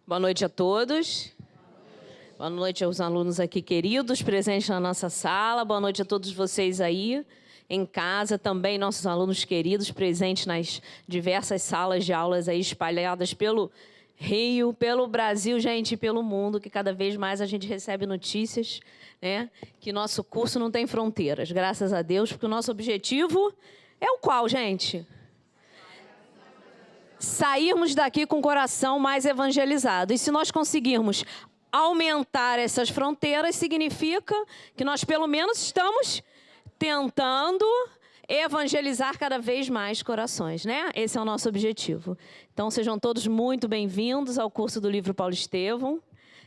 Boa noite a todos. Boa noite aos alunos aqui queridos, presentes na nossa sala. Boa noite a todos vocês aí em casa, também nossos alunos queridos, presentes nas diversas salas de aulas aí espalhadas pelo Rio, pelo Brasil, gente, e pelo mundo, que cada vez mais a gente recebe notícias, né, que nosso curso não tem fronteiras, graças a Deus, porque o nosso objetivo é o qual, gente? Sairmos daqui com o coração mais evangelizado. E se nós conseguirmos aumentar essas fronteiras, significa que nós, pelo menos, estamos tentando evangelizar cada vez mais corações, né? Esse é o nosso objetivo. Então, sejam todos muito bem-vindos ao curso do livro Paulo Estevão,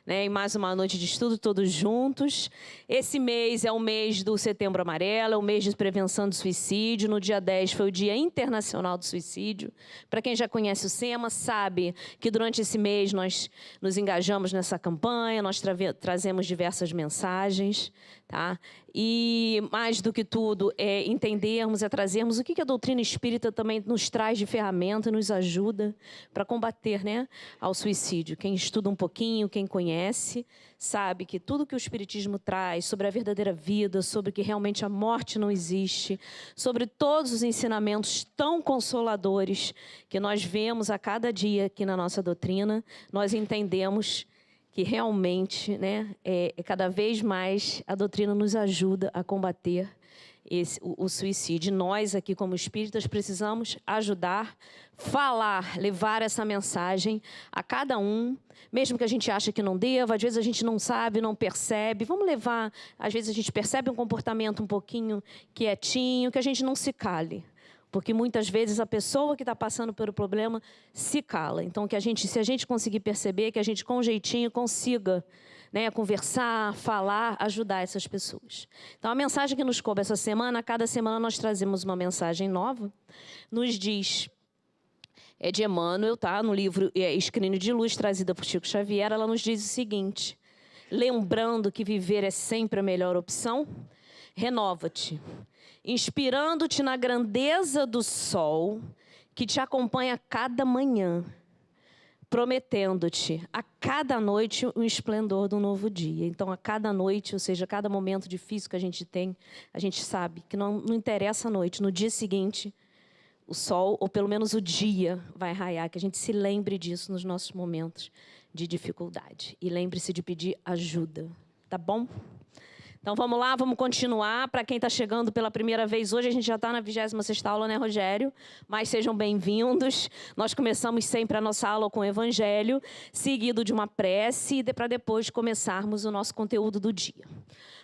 né, em mais uma noite de estudo, todos juntos. Esse mês é o mês do Setembro Amarelo, é o mês de prevenção do suicídio. No dia 10 foi o Dia Internacional do Suicídio. Para quem já conhece o SEMA, sabe que durante esse mês nós nos engajamos nessa campanha, nós trazemos diversas mensagens, tá? E, mais do que tudo, é entendermos, é trazermos o que a doutrina espírita também nos traz de ferramenta, nos ajuda para combater, né, ao suicídio. Quem estuda um pouquinho, quem conhece, sabe que tudo que o espiritismo traz sobre a verdadeira vida, sobre que realmente a morte não existe, sobre todos os ensinamentos tão consoladores que nós vemos a cada dia aqui na nossa doutrina, nós entendemos que realmente, né, cada vez mais a doutrina nos ajuda a combater o suicídio. Nós aqui como espíritas precisamos ajudar, falar, levar essa mensagem a cada um, mesmo que a gente ache que não deva, às vezes a gente não sabe, não percebe, vamos levar, às vezes a gente percebe um comportamento um pouquinho quietinho, que a gente não se cale. Porque muitas vezes a pessoa que está passando pelo problema se cala. Então, se a gente conseguir perceber, que a gente com um jeitinho consiga, né, conversar, falar, ajudar essas pessoas. Então, a mensagem que nos coube essa semana, a cada semana nós trazemos uma mensagem nova, nos diz, é de Emmanuel, tá? No livro Escrino de Luz, trazida por Chico Xavier, ela nos diz o seguinte: lembrando que viver é sempre a melhor opção, renova-te, inspirando-te na grandeza do sol que te acompanha a cada manhã, prometendo-te a cada noite o esplendor do novo dia. Então, a cada noite, ou seja, a cada momento difícil que a gente tem, a gente sabe que não interessa a noite, no dia seguinte, o sol, ou pelo menos o dia, vai raiar, que a gente se lembre disso nos nossos momentos de dificuldade. E lembre-se de pedir ajuda, tá bom? Então, vamos lá, vamos continuar. Para quem está chegando pela primeira vez hoje, a gente já está na 26ª aula, né, Rogério? Mas sejam bem-vindos. Nós começamos sempre a nossa aula com o Evangelho, seguido de uma prece, para depois começarmos o nosso conteúdo do dia.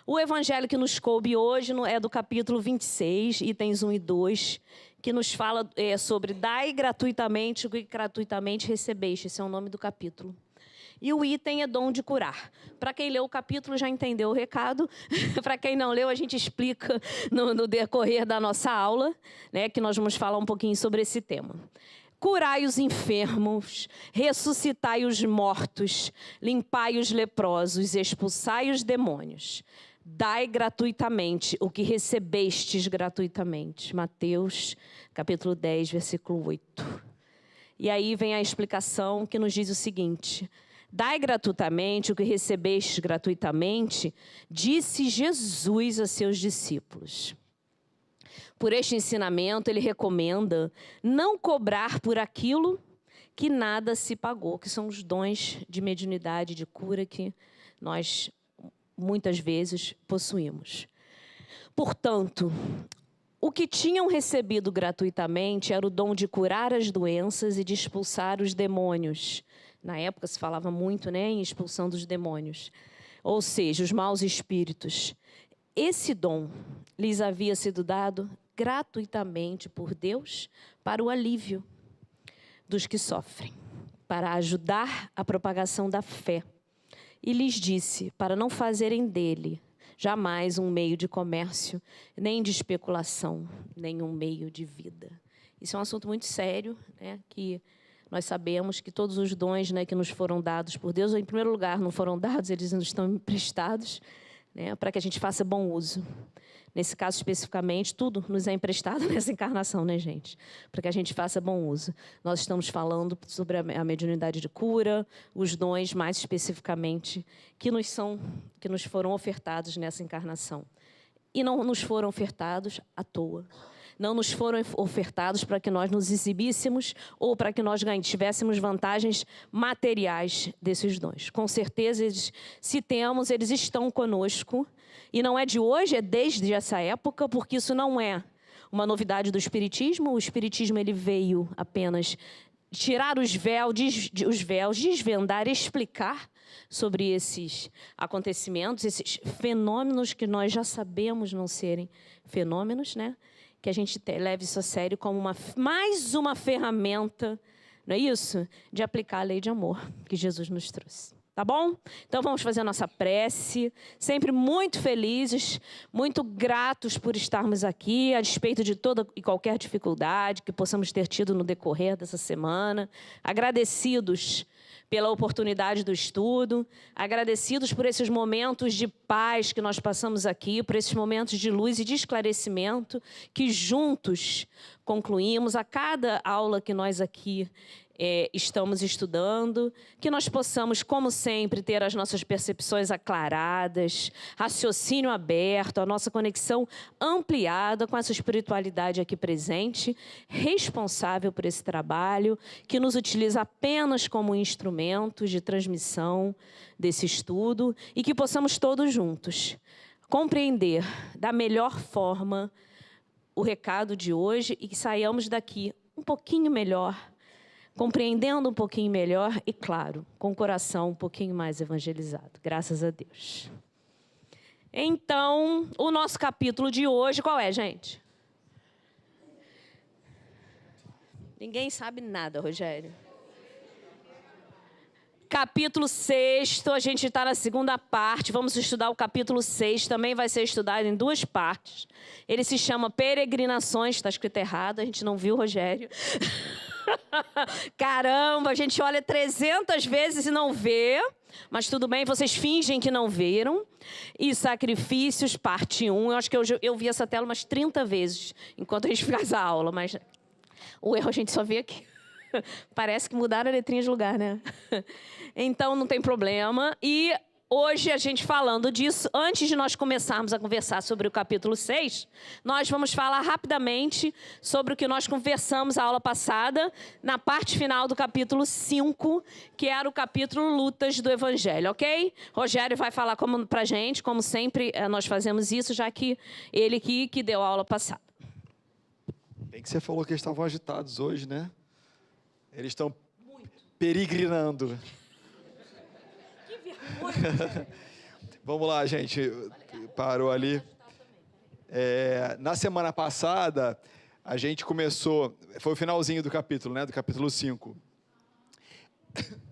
O Evangelho que nos coube hoje é do capítulo 26, itens 1 e 2, que nos fala sobre dai gratuitamente o que gratuitamente recebeste. Esse é o nome do capítulo. E o item é dom de curar. Para quem leu o capítulo já entendeu o recado. Para quem não leu, a gente explica no decorrer da nossa aula, né, que nós vamos falar um pouquinho sobre esse tema. Curai os enfermos, ressuscitai os mortos, limpai os leprosos, expulsai os demônios. Dai gratuitamente o que recebestes gratuitamente. Mateus, capítulo 10, versículo 8. E aí vem a explicação que nos diz o seguinte: dai gratuitamente o que recebestes gratuitamente, disse Jesus a seus discípulos. Por este ensinamento, ele recomenda não cobrar por aquilo que nada se pagou, que são os dons de mediunidade, de cura que nós muitas vezes possuímos. Portanto, o que tinham recebido gratuitamente era o dom de curar as doenças e de expulsar os demônios. Na época se falava muito, né, em expulsão dos demônios, ou seja, os maus espíritos. Esse dom lhes havia sido dado gratuitamente por Deus para o alívio dos que sofrem, para ajudar a propagação da fé. E lhes disse para não fazerem dele jamais um meio de comércio, nem de especulação, nem um meio de vida. Isso é um assunto muito sério, né, que nós sabemos que todos os dons, né, que nos foram dados por Deus, em primeiro lugar, não foram dados, eles nos estão emprestados, né, para que a gente faça bom uso. Nesse caso especificamente, tudo nos é emprestado nessa encarnação, né, gente? Para que a gente faça bom uso. Nós estamos falando sobre a mediunidade de cura, os dons, mais especificamente, que nos foram ofertados nessa encarnação. E não nos foram ofertados à toa. Não nos foram ofertados para que nós nos exibíssemos ou para que nós tivéssemos vantagens materiais desses dons. Com certeza, se temos, eles estão conosco. E não é de hoje, é desde essa época, porque isso não é uma novidade do Espiritismo. O Espiritismo ele veio apenas tirar os véus, desvendar, explicar sobre esses acontecimentos, esses fenômenos que nós já sabemos não serem fenômenos, né? Que a gente leve isso a sério como mais uma ferramenta, não é isso? De aplicar a lei de amor que Jesus nos trouxe. Tá bom? Então vamos fazer a nossa prece, sempre muito felizes, muito gratos por estarmos aqui, a despeito de toda e qualquer dificuldade que possamos ter tido no decorrer dessa semana, agradecidos pela oportunidade do estudo, agradecidos por esses momentos de paz que nós passamos aqui, por esses momentos de luz e de esclarecimento que juntos concluímos a cada aula que nós aqui estamos estudando, que nós possamos, como sempre, ter as nossas percepções aclaradas, raciocínio aberto, a nossa conexão ampliada com essa espiritualidade aqui presente, responsável por esse trabalho, que nos utiliza apenas como instrumentos de transmissão desse estudo e que possamos todos juntos compreender da melhor forma o recado de hoje e que saiamos daqui um pouquinho melhor, compreendendo um pouquinho melhor e, claro, com o coração um pouquinho mais evangelizado. Graças a Deus. Então, o nosso capítulo de hoje, qual é, gente? Ninguém sabe nada, Rogério. Capítulo 6, a gente está na segunda parte, vamos estudar o capítulo 6, também vai ser estudado em duas partes. Ele se chama Peregrinações, está escrito errado, a gente não viu, Rogério. Caramba, a gente olha 300 vezes e não vê, mas tudo bem, vocês fingem que não viram. E Sacrifícios, parte 1, eu acho que eu vi essa tela umas 30 vezes, enquanto a gente faz a aula, mas o erro a gente só vê aqui. Parece que mudaram a letrinha de lugar, né? Então, não tem problema. E hoje, a gente falando disso, antes de nós começarmos a conversar sobre o capítulo 6, nós vamos falar rapidamente sobre o que nós conversamos a aula passada, na parte final do capítulo 5, que era o capítulo Lutas do Evangelho, ok? Rogério vai falar pra gente, como sempre nós fazemos isso, já que ele que deu a aula passada. Bem que você falou que eles estavam agitados hoje, né? Eles estão peregrinando. Que vergonha! Vamos lá, gente. Parou ali. Na semana passada, a gente começou... Foi o finalzinho do capítulo, né? Do capítulo 5.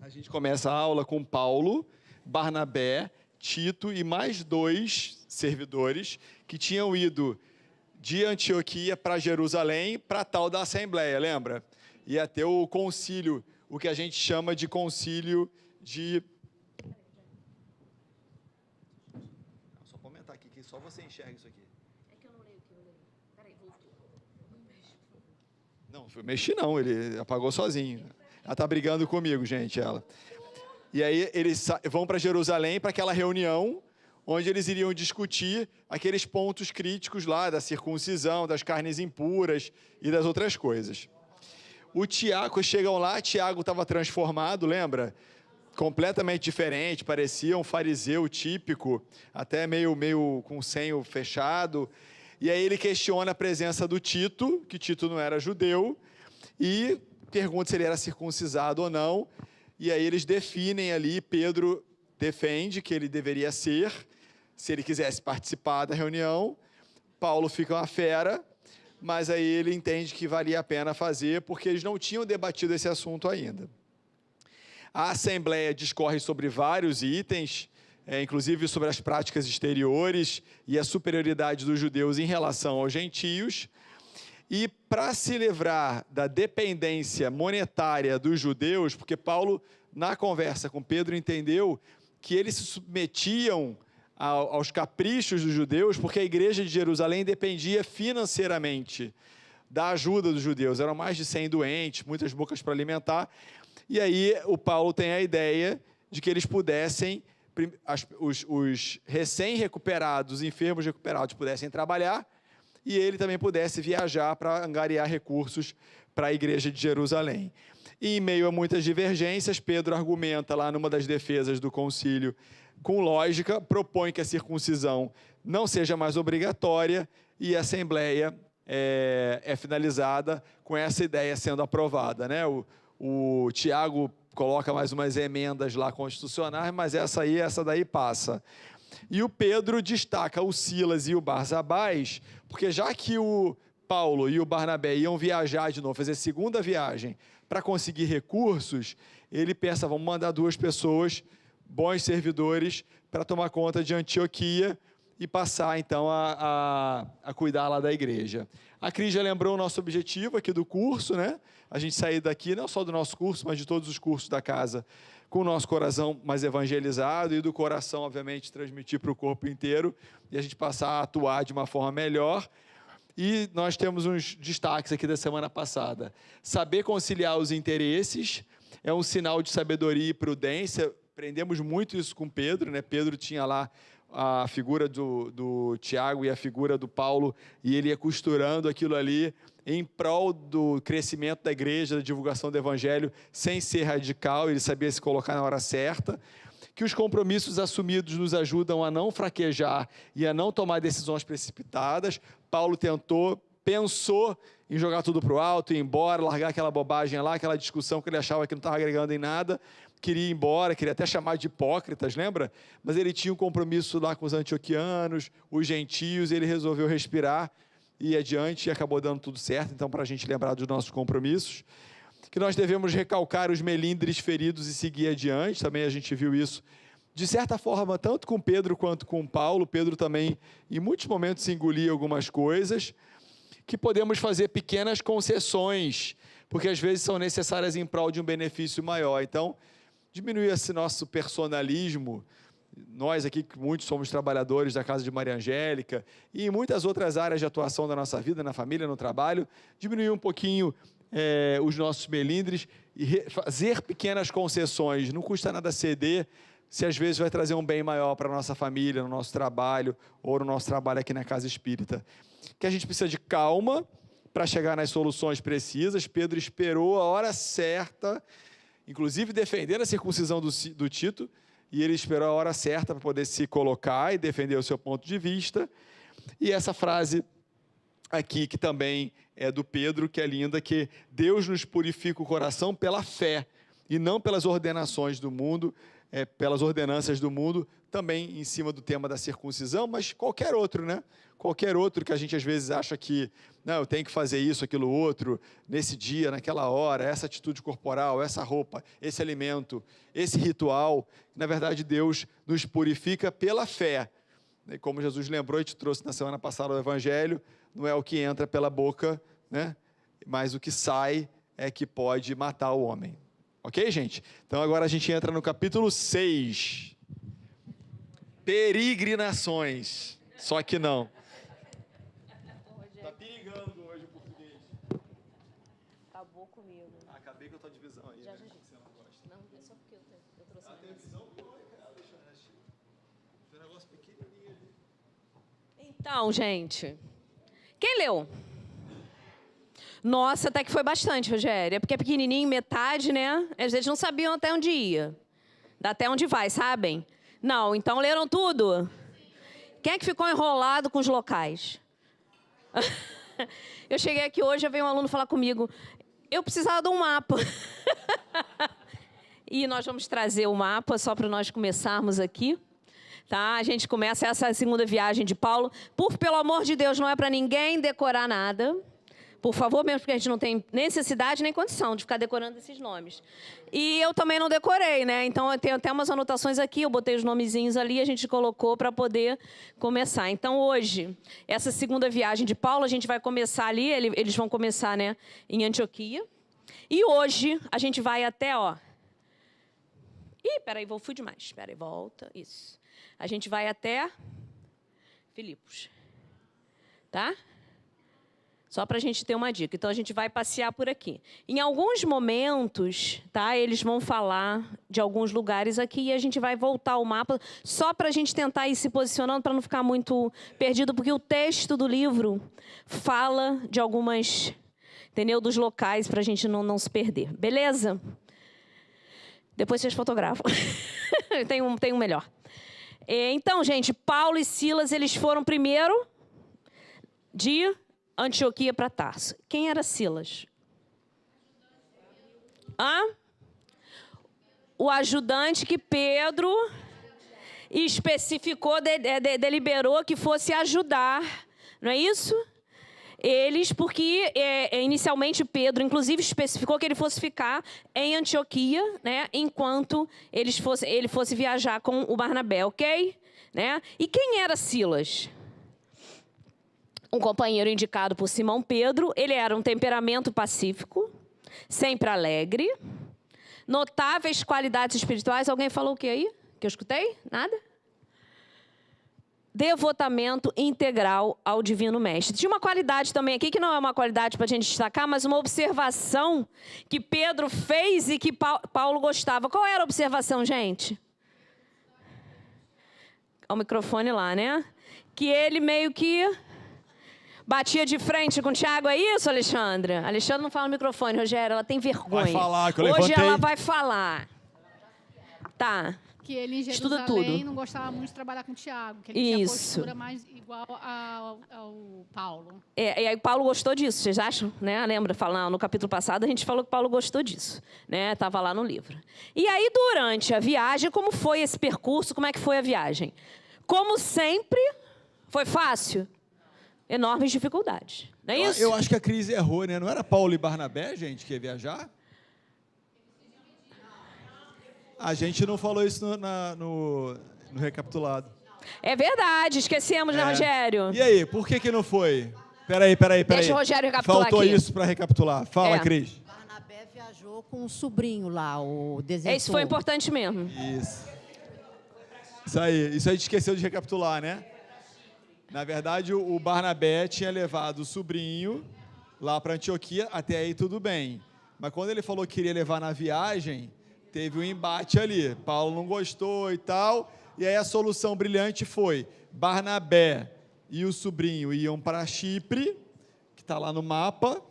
A gente começa a aula com Paulo, Barnabé, Tito e mais 2 servidores que tinham ido de Antioquia para Jerusalém, para a tal da Assembleia, lembra? Ia ter o concílio, o que a gente chama de concílio de... Só comentar aqui, que só você enxerga isso aqui. É que eu não leio o que eu leio. Peraí, voltou. Não, foi mexer não, ele apagou sozinho. Ela está brigando comigo, gente, ela. E aí eles vão para Jerusalém para aquela reunião onde eles iriam discutir aqueles pontos críticos lá da circuncisão, das carnes impuras e das outras coisas. O Tiago, chegam lá, Tiago estava transformado, lembra? Completamente diferente, parecia um fariseu típico, até meio com o senho fechado. E aí ele questiona a presença do Tito, que Tito não era judeu, e pergunta se ele era circuncisado ou não. E aí eles definem ali, Pedro defende que ele deveria ser, se ele quisesse participar da reunião. Paulo fica uma fera, mas aí ele entende que valia a pena fazer, porque eles não tinham debatido esse assunto ainda. A Assembleia discorre sobre vários itens, inclusive sobre as práticas exteriores e a superioridade dos judeus em relação aos gentios. E para se livrar da dependência monetária dos judeus, porque Paulo, na conversa com Pedro, entendeu que eles se submetiam aos caprichos dos judeus, porque a igreja de Jerusalém dependia financeiramente da ajuda dos judeus. Eram mais de 100 doentes, muitas bocas para alimentar. E aí o Paulo tem a ideia de que eles pudessem, os recém-recuperados, enfermos recuperados, pudessem trabalhar, e ele também pudesse viajar para angariar recursos para a igreja de Jerusalém. E, em meio a muitas divergências, Pedro argumenta lá numa das defesas do concílio, com lógica, propõe que a circuncisão não seja mais obrigatória e a Assembleia é finalizada com essa ideia sendo aprovada, né? O Tiago coloca mais umas emendas lá constitucionais, mas essa daí passa. E o Pedro destaca o Silas e o Barsabás, porque já que o Paulo e o Barnabé iam viajar de novo, fazer segunda viagem para conseguir recursos, ele pensa, vamos mandar 2 pessoas, bons servidores, para tomar conta de Antioquia e passar, então, a cuidar lá da igreja. A Cris já lembrou o nosso objetivo aqui do curso, né? A gente sair daqui, não só do nosso curso, mas de todos os cursos da casa, com o nosso coração mais evangelizado e do coração, obviamente, transmitir para o corpo inteiro e a gente passar a atuar de uma forma melhor. E nós temos uns destaques aqui da semana passada. Saber conciliar os interesses é um sinal de sabedoria e prudência. Aprendemos muito isso com Pedro, né? Pedro tinha lá a figura do Tiago e a figura do Paulo, e ele ia costurando aquilo ali em prol do crescimento da igreja, da divulgação do evangelho, sem ser radical, ele sabia se colocar na hora certa. Que os compromissos assumidos nos ajudam a não fraquejar e a não tomar decisões precipitadas. Paulo pensou em jogar tudo para o alto, ir embora, largar aquela bobagem lá, aquela discussão que ele achava que não estava agregando em nada, queria ir embora, queria até chamar de hipócritas, lembra? Mas ele tinha um compromisso lá com os antioquianos, os gentios, e ele resolveu respirar e ir adiante, e acabou dando tudo certo. Então, para a gente lembrar dos nossos compromissos, que nós devemos recalcar os melindres feridos e seguir adiante. Também a gente viu isso, de certa forma, tanto com Pedro quanto com Paulo. Pedro também, em muitos momentos, engolia algumas coisas, que podemos fazer pequenas concessões, porque às vezes são necessárias em prol de um benefício maior. Então, diminuir esse nosso personalismo. Nós aqui, muitos somos trabalhadores da Casa de Maria Angélica e em muitas outras áreas de atuação da nossa vida, na família, no trabalho, diminuir um pouquinho os nossos melindres e fazer pequenas concessões. Não custa nada ceder, se às vezes vai trazer um bem maior para a nossa família, no nosso trabalho, ou no nosso trabalho aqui na Casa Espírita. Que a gente precisa de calma para chegar nas soluções precisas. Pedro esperou a hora certa, inclusive defendendo a circuncisão do Tito, e ele esperou a hora certa para poder se colocar e defender o seu ponto de vista. E essa frase aqui, que também é do Pedro, que é linda, que Deus nos purifica o coração pela fé, e não pelas ordenações do mundo, pelas ordenanças do mundo, também em cima do tema da circuncisão, mas qualquer outro, né? Qualquer outro que a gente às vezes acha que, não, eu tenho que fazer isso, aquilo, outro, nesse dia, naquela hora, essa atitude corporal, essa roupa, esse alimento, esse ritual. Na verdade, Deus nos purifica pela fé. E como Jesus lembrou e te trouxe na semana passada o Evangelho, não é o que entra pela boca, né? Mas o que sai é que pode matar o homem. Ok, gente? Então agora a gente entra no capítulo 6. Peregrinações. Só que não. Tá perigando hoje o português. Acabou comigo. Acabei com a tua divisão aí, Já, né? já. Você não gosta. Não, é só porque eu trouxe Tem visão? Deixa eu assistir. Tem um negócio pequenininho ali. Então, gente, quem leu? Nossa, até que foi bastante, Rogério. É porque é pequenininho, metade, né? Às vezes não sabiam até onde ia. Até onde vai, sabem? Não, então leram tudo? Quem é que ficou enrolado com os locais? Eu cheguei aqui hoje, veio um aluno falar comigo. Eu precisava de um mapa. E nós vamos trazer o mapa só para nós começarmos aqui. Tá? A gente começa essa segunda viagem de Paulo. Pelo amor de Deus, não é para ninguém decorar nada. Por favor, mesmo porque a gente não tem necessidade nem condição de ficar decorando esses nomes. E eu também não decorei, né? Então, eu tenho até umas anotações aqui, eu botei os nomezinhos ali, a gente colocou para poder começar. Então, hoje, essa segunda viagem de Paulo, a gente vai começar ali, eles vão começar, né, em Antioquia. E hoje, a gente vai até, ó... Ih, peraí, fui demais. Peraí, volta, isso. a gente vai até Filipos. Tá? Só para a gente ter uma dica. Então, a gente vai passear por aqui. Em alguns momentos, tá, eles vão falar de alguns lugares aqui e a gente vai voltar ao mapa só para a gente tentar ir se posicionando para não ficar muito perdido, porque o texto do livro fala de algumas, entendeu, dos locais para a gente não se perder. Beleza? Depois vocês fotografam. tem um melhor. Então, gente, Paulo e Silas, eles foram primeiro de Antioquia para Tarso. Quem era Silas? O ajudante que Pedro especificou, deliberou que fosse ajudar. Não é isso? Eles, porque inicialmente Pedro, inclusive, especificou que ele fosse ficar em Antioquia, né, enquanto ele fosse viajar com o Barnabé, ok? Né? E quem era Silas? Um companheiro indicado por Simão Pedro. Ele era um temperamento pacífico, sempre alegre, notáveis qualidades espirituais. Alguém falou o que aí? Que eu escutei? Nada? Devotamento integral ao Divino Mestre. Tinha uma qualidade também aqui, que não é uma qualidade para a gente destacar, mas uma observação que Pedro fez e que Paulo gostava. Qual era a observação, gente? O microfone lá, né? Que ele meio que batia de frente com o Tiago, é isso, Alexandra? Alexandra não fala no microfone, Rogério, ela tem vergonha. Vai falar, que eu Hoje levantei. ela vai falar. Tá. Que ele em Estuda Jerusalém tudo. não gostava muito de trabalhar com o Tiago, que ele tinha postura mais igual ao Paulo. E aí Paulo gostou disso, vocês acham? Né? Lembra, no capítulo passado, a gente falou que Paulo gostou disso. Né? Estava lá no livro. E aí, durante a viagem, como foi esse percurso? Como é que foi a viagem? Como sempre, foi fácil? Enormes dificuldades. Não é isso? Eu acho que a Cris errou, né? Não era Paulo e Barnabé, gente, que ia viajar? A gente não falou isso no recapitulado. É verdade, esquecemos, né, Rogério? E aí, por que não foi? Peraí. Deixa o Rogério recapitular Faltou aqui. isso para recapitular. Fala, Cris. Barnabé viajou com o sobrinho lá, o desertor. Isso foi importante mesmo. Isso aí a gente esqueceu de recapitular, né? Na verdade, o Barnabé tinha levado o sobrinho lá para Antioquia, até aí tudo bem. Mas quando ele falou que queria levar na viagem, teve um embate ali. Paulo não gostou e tal, e aí a solução brilhante foi: Barnabé e o sobrinho iam para Chipre, que está lá no mapa,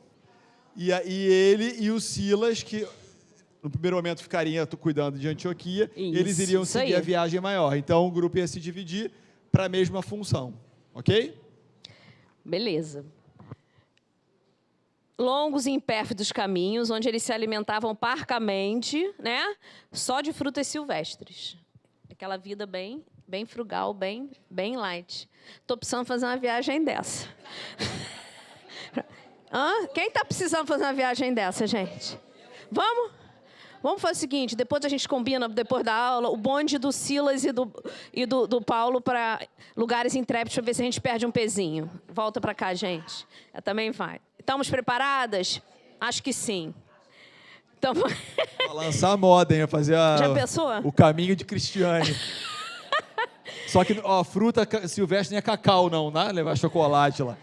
e ele e o Silas, que no primeiro momento ficariam cuidando de Antioquia, eles iriam seguir a viagem maior. Então o grupo ia se dividir para a mesma função. Ok? Beleza. Longos e impérfidos caminhos, onde eles se alimentavam parcamente, né? Só de frutas silvestres. Aquela vida bem frugal, bem light. Estou precisando fazer uma viagem dessa. Quem está precisando fazer uma viagem dessa, gente? Vamos? Vamos fazer o seguinte, depois a gente combina, depois da aula, o bonde do Silas e do Paulo para lugares intrépidos, para ver se a gente perde um pezinho. Volta para cá, gente. Eu também vai. Estamos preparadas? Acho que sim. Então, Vai lançar a moda, hein? Fazer já pensou? O caminho de Cristiane. Só que a fruta silvestre não é cacau, não, né? Levar chocolate lá.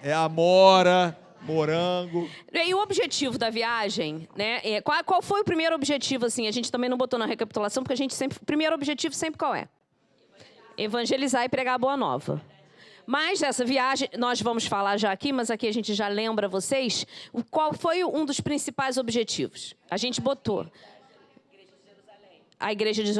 É amora, morango. E o objetivo da viagem, né? Qual foi o primeiro objetivo, assim? A gente também não botou na recapitulação, porque a gente sempre... O primeiro objetivo sempre qual é? Evangelizar e pregar a boa nova. Mas essa viagem, nós vamos falar já aqui, mas aqui a gente já lembra vocês, qual foi um dos principais objetivos? A gente botou... A igreja de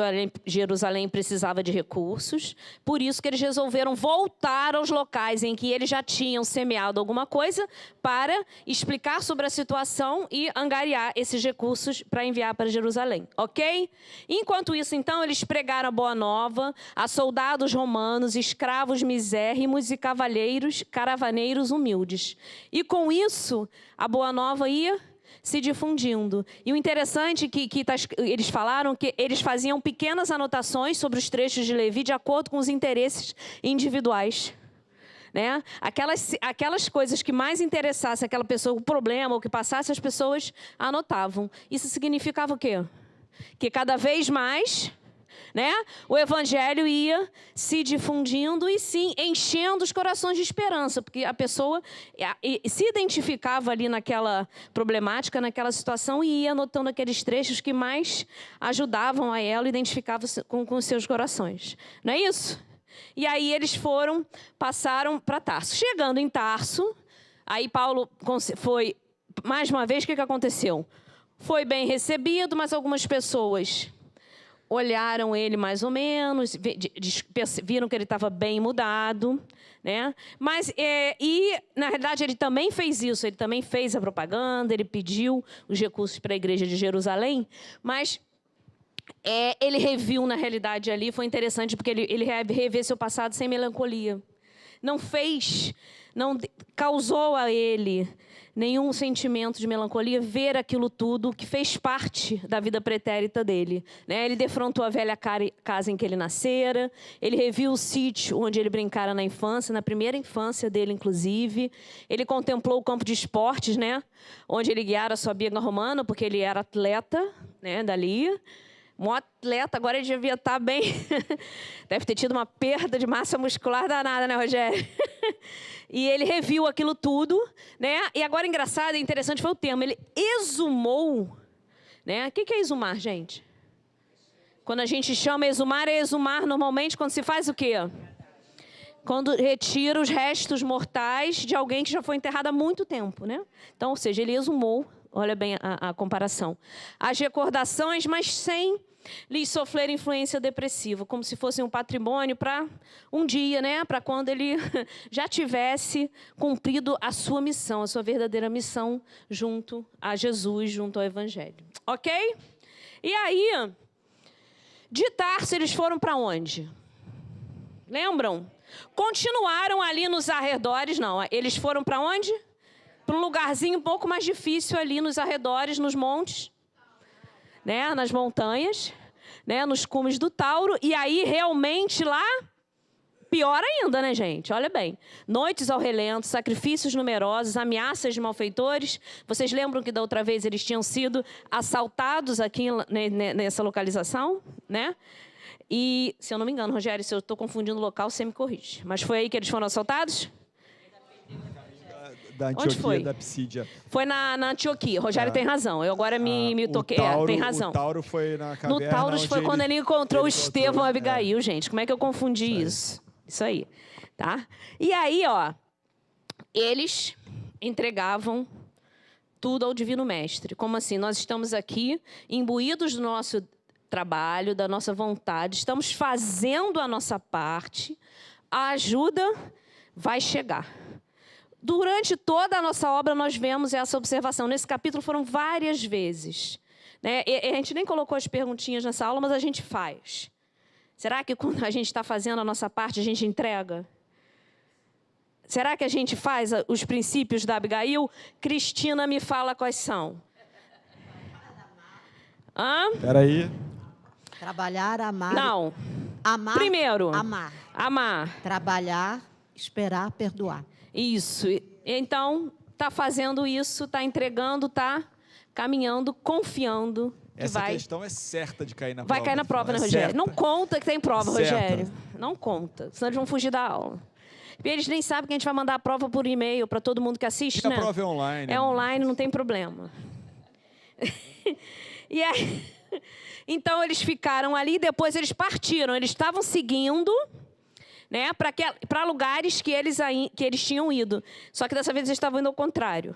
Jerusalém precisava de recursos, por isso que eles resolveram voltar aos locais em que eles já tinham semeado alguma coisa para explicar sobre a situação e angariar esses recursos para enviar para Jerusalém, ok? Enquanto isso, então, eles pregaram a boa nova a soldados romanos, escravos misérrimos e caravaneiros humildes. E com isso, a boa nova ia se difundindo. E o interessante é que eles falaram que eles faziam pequenas anotações sobre os trechos de Levi de acordo com os interesses individuais. Né? Aquelas coisas que mais interessassem aquela pessoa, o problema, o que passasse, as pessoas anotavam. Isso significava o quê? Que cada vez mais né? O evangelho ia se difundindo e, sim, enchendo os corações de esperança, porque a pessoa se identificava ali naquela problemática, naquela situação, e ia anotando aqueles trechos que mais ajudavam a ela, identificavam com seus corações. Não é isso? E aí eles passaram para Tarso. Chegando em Tarso, aí Paulo foi, mais uma vez, o que aconteceu? Foi bem recebido, mas algumas pessoas olharam ele mais ou menos, viram que ele estava bem mudado, né? Mas, na realidade, ele também fez isso, ele também fez a propaganda, ele pediu os recursos para a igreja de Jerusalém, mas ele reviu, na realidade, ali, foi interessante, porque ele revê seu passado sem melancolia. Não causou a ele nenhum sentimento de melancolia ver aquilo tudo que fez parte da vida pretérita dele, né? Ele defrontou a velha casa em que ele nascera, ele reviu o sítio onde ele brincara na infância, na primeira infância dele, inclusive. Ele contemplou o campo de esportes, né? Onde ele guiara a sua biga romana, porque ele era atleta, né? Dali. Um atleta, agora ele devia estar bem... Deve ter tido uma perda de massa muscular danada, né, Rogério? E ele reviu aquilo tudo, né? E agora, engraçado e interessante foi o termo. Ele exumou, né? O que é exumar, gente? Quando a gente chama exumar, é exumar normalmente quando se faz o quê? Quando retira os restos mortais de alguém que já foi enterrado há muito tempo, né? Então, ou seja, ele exumou. Olha bem a comparação. As recordações, mas sem lhes sofrer influência depressiva, como se fosse um patrimônio para um dia, né? Para quando ele já tivesse cumprido a sua missão, a sua verdadeira missão junto a Jesus, junto ao Evangelho. Ok? E aí, de Tarso, eles foram para onde? Lembram? Continuaram ali nos arredores, não. Eles foram para onde? Para um lugarzinho um pouco mais difícil ali nos arredores, nos montes, né? Nas montanhas, né? Nos cumes do Tauro. E aí, realmente, lá, pior ainda, né, gente? Olha bem. Noites ao relento, sacrifícios numerosos, ameaças de malfeitores. Vocês lembram que da outra vez eles tinham sido assaltados aqui nessa localização, né? E, se eu não me engano, Rogério, se eu estou confundindo o local, você me corrige. Mas foi aí que eles foram assaltados? Da Antioquia, onde foi? Da Psídia. Foi na Antioquia. Rogério tem razão. Eu agora me toquei. Tem razão. O Tauro foi na caverna. No Taurus foi quando ele encontrou o Estevão e Abigail, gente. Como é que eu confundi isso? Isso aí. Tá? E aí, ó, eles entregavam tudo ao Divino Mestre. Como assim? Nós estamos aqui imbuídos do nosso trabalho, da nossa vontade, estamos fazendo a nossa parte, a ajuda vai chegar. Durante toda a nossa obra, nós vemos essa observação. Nesse capítulo foram várias vezes, né? E a gente nem colocou as perguntinhas nessa aula, mas a gente faz. Será que quando a gente está fazendo a nossa parte, a gente entrega? Será que a gente faz os princípios da Abigail? Cristina, me fala quais são. Espera aí. Trabalhar, amar. Não. Amar. Primeiro. Amar. Amar. Trabalhar, esperar, perdoar. Isso. Então, está fazendo isso, está entregando, está caminhando, confiando. Essa questão é certa de cair na prova. Vai cair na prova, né, Rogério? Não conta que tem prova, Rogério. Não conta, senão eles vão fugir da aula. E eles nem sabem que a gente vai mandar a prova por e-mail para todo mundo que assiste, né? A prova é online. É online, não tem problema. E aí, então, eles ficaram ali, depois eles partiram. Eles estavam seguindo, né, para lugares que eles tinham ido. Só que dessa vez eles estavam indo ao contrário.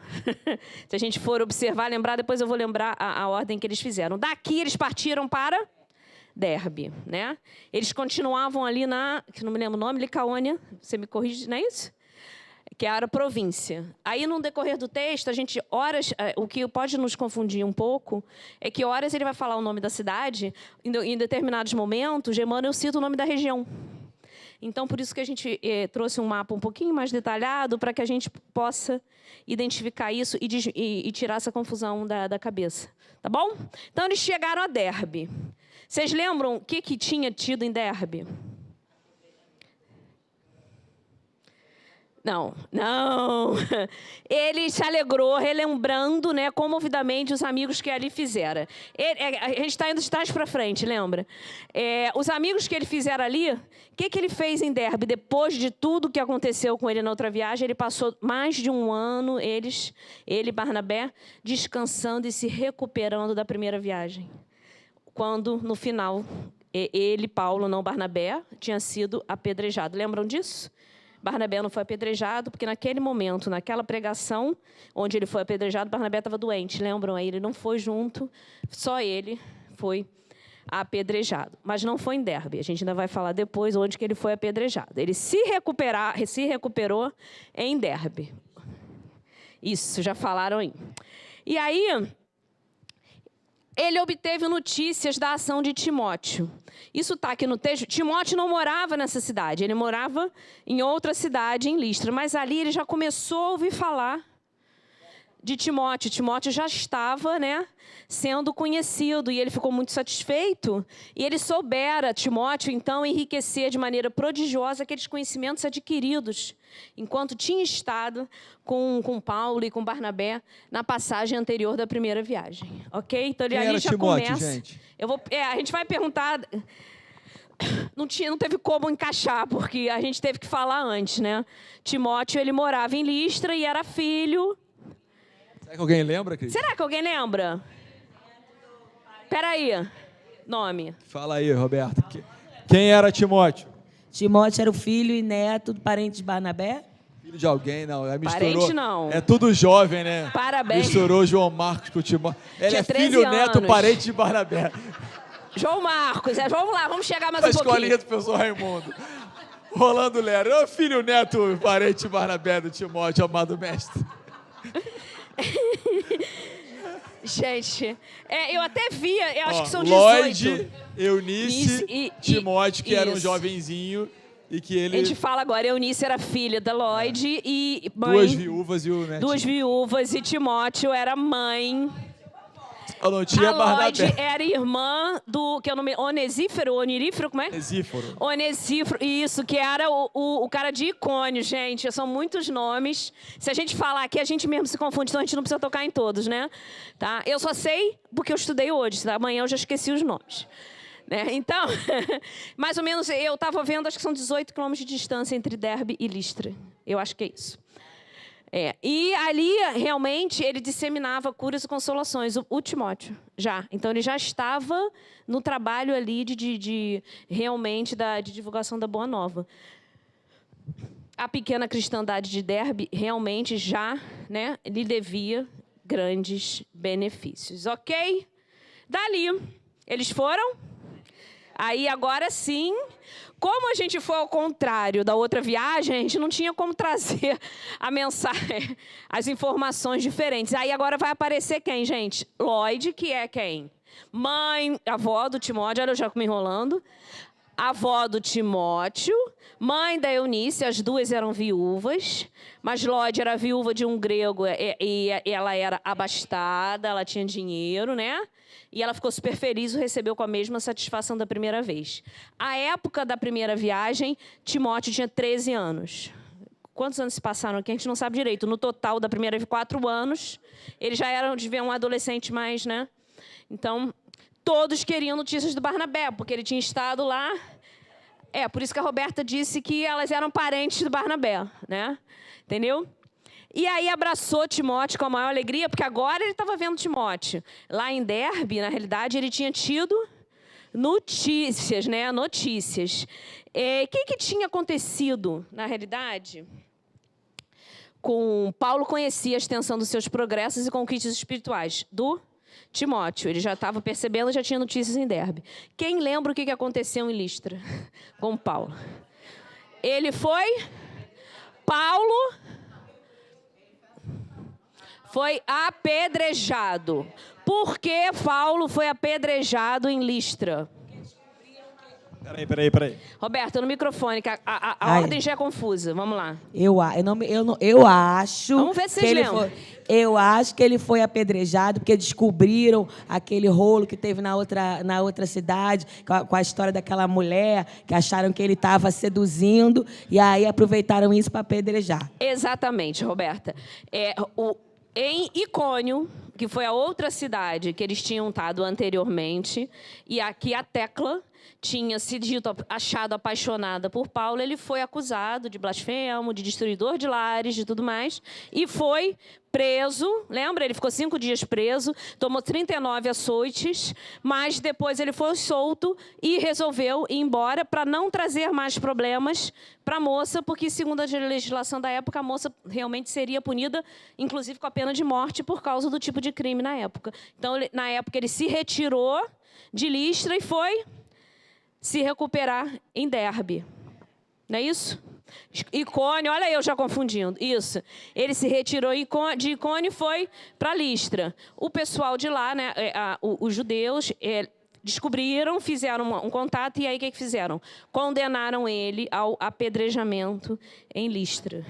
Se a gente for observar, lembrar, depois eu vou lembrar a ordem que eles fizeram. Daqui eles partiram para Derbe, né? Eles continuavam ali que não me lembro o nome, Licaônia, você me corrige, não é isso? Que era a província. Aí, no decorrer do texto, o que pode nos confundir um pouco é que horas ele vai falar o nome da cidade, em determinados momentos, Emmanuel cita o nome da região. Então, por isso que a gente trouxe um mapa um pouquinho mais detalhado para que a gente possa identificar isso e tirar essa confusão da cabeça. Tá bom? Então, eles chegaram a Derbe. Vocês lembram o que tinha tido em Derbe? Não, não. Ele se alegrou, relembrando, né, comovidamente os amigos que ali fizeram. A gente está indo de trás para frente, lembra? Os amigos que ele fizeram ali, o que ele fez em Derbe? Depois de tudo que aconteceu com ele na outra viagem, ele passou mais de um ano, ele e Barnabé, descansando e se recuperando da primeira viagem. Quando, no final, ele, Paulo, não Barnabé, tinha sido apedrejado. Lembram disso? Barnabé não foi apedrejado, porque naquele momento, naquela pregação, onde ele foi apedrejado, Barnabé estava doente, lembram? Aí ele não foi junto, só ele foi apedrejado. Mas não foi em Derbe, a gente ainda vai falar depois onde que ele foi apedrejado. Ele se recuperou em Derbe. Isso, já falaram aí. E aí, ele obteve notícias da ação de Timóteo. Isso está aqui no texto. Timóteo não morava nessa cidade, ele morava em outra cidade, em Listra. Mas ali ele já começou a ouvir falar de Timóteo. Timóteo já estava, né, sendo conhecido e ele ficou muito satisfeito. E ele soubera, Timóteo, então, enriquecer de maneira prodigiosa aqueles conhecimentos adquiridos enquanto tinha estado com Paulo e com Barnabé na passagem anterior da primeira viagem. Ok? Então, ele ali já Timóteo, começa. gente? A gente vai perguntar. Não teve como encaixar, porque a gente teve que falar antes, né? Timóteo, ele morava em Listra e era filho. Será que alguém lembra, Cris? Será que alguém lembra? Peraí. Nome. Fala aí, Roberto. Quem era Timóteo? Timóteo era o filho e neto do parente de Barnabé? Filho de alguém, não. Misturou. Parente, não. É tudo jovem, né? Parabéns. Misturou João Marcos com o Timóteo. Ele Tinha é 13 filho, neto, anos. parente de Barnabé. João Marcos. Vamos lá, vamos chegar mais A um pouquinho. escolinha do professor Raimundo. Rolando Lero. Ô, filho, neto, parente de Barnabé do Timóteo, amado mestre. Gente, eu até via, eu acho que são 18. Lloyd, Eunice e Timóteo, que era um isso. jovenzinho e que ele... A gente fala agora, Eunice era filha da Lloyd e mãe... Duas viúvas e o netinho. Duas viúvas e Timóteo era mãe. Eu não tinha A Lloyd Barnabé. era irmã do, que é o nome, Onesíforo, como é? Onesíforo. Onesíforo, isso, que era o cara de Icônio, gente. São muitos nomes. Se a gente falar aqui, a gente mesmo se confunde, então a gente não precisa tocar em todos, né? Tá? Eu só sei porque eu estudei hoje, tá? Amanhã eu já esqueci os nomes. Né? Então, mais ou menos, eu estava vendo, acho que são 18 quilômetros de distância entre Derbe e Listra. Eu acho que é isso. E ali, realmente, ele disseminava curas e consolações, o Timóteo, já. Então, ele já estava no trabalho ali realmente de divulgação da Boa Nova. A pequena cristandade de Derbe realmente já, né, lhe devia grandes benefícios, ok? Dali, eles foram. Aí, agora sim... Como a gente foi ao contrário da outra viagem, a gente não tinha como trazer a mensagem, as informações diferentes. Aí agora vai aparecer quem, gente? Lloyd, que é quem? Mãe, avó do Timóteo, olha eu já me enrolando. Avó do Timóteo, mãe da Eunice, as duas eram viúvas, mas Lloyd era viúva de um grego e ela era abastada, ela tinha dinheiro, né? E ela ficou super feliz e o recebeu com a mesma satisfação da primeira vez. À época da primeira viagem, Timóteo tinha 13 anos. Quantos anos se passaram aqui? A gente não sabe direito. No total da primeira vez, 4 anos. Ele já era de ver um adolescente mais, né? Então, todos queriam notícias do Barnabé, porque ele tinha estado lá. Por isso que a Roberta disse que elas eram parentes do Barnabé, né? Entendeu? E aí abraçou Timóteo com a maior alegria, porque agora ele estava vendo Timóteo. Lá em Derbe, na realidade, ele tinha tido notícias, né? Notícias. O que tinha acontecido, na realidade? Paulo conhecia a extensão dos seus progressos e conquistas espirituais do Timóteo. Ele já estava percebendo, já tinha notícias em Derbe. Quem lembra o que aconteceu em Listra com Paulo? Paulo foi apedrejado. Por que Paulo foi apedrejado em Listra? Peraí. Roberta, no microfone, que a ordem já é confusa. Vamos lá. Eu acho. Vamos ver se vocês lembram. Eu acho que ele foi apedrejado porque descobriram aquele rolo que teve na outra cidade, com a história daquela mulher, que acharam que ele estava seduzindo, e aí aproveitaram isso para apedrejar. Exatamente, Roberta. Em Icônio, que foi a outra cidade que eles tinham estado anteriormente, e aqui a Tecla tinha sido achado apaixonada por Paulo, ele foi acusado de blasfemo, de destruidor de lares, de tudo mais, e foi preso, lembra? Ele ficou 5 dias preso, tomou 39 açoites, mas depois ele foi solto e resolveu ir embora para não trazer mais problemas para a moça, porque, segundo a legislação da época, a moça realmente seria punida, inclusive com a pena de morte, por causa do tipo de crime na época. Então, na época, ele se retirou de Listra e foi se recuperar em Derbe. Não é isso? Icônio, olha eu já confundindo. Isso. Ele se retirou de Icônio e foi para Listra. O pessoal de lá, né, os judeus, descobriram, fizeram um contato, e aí o que fizeram? Condenaram ele ao apedrejamento em Listra.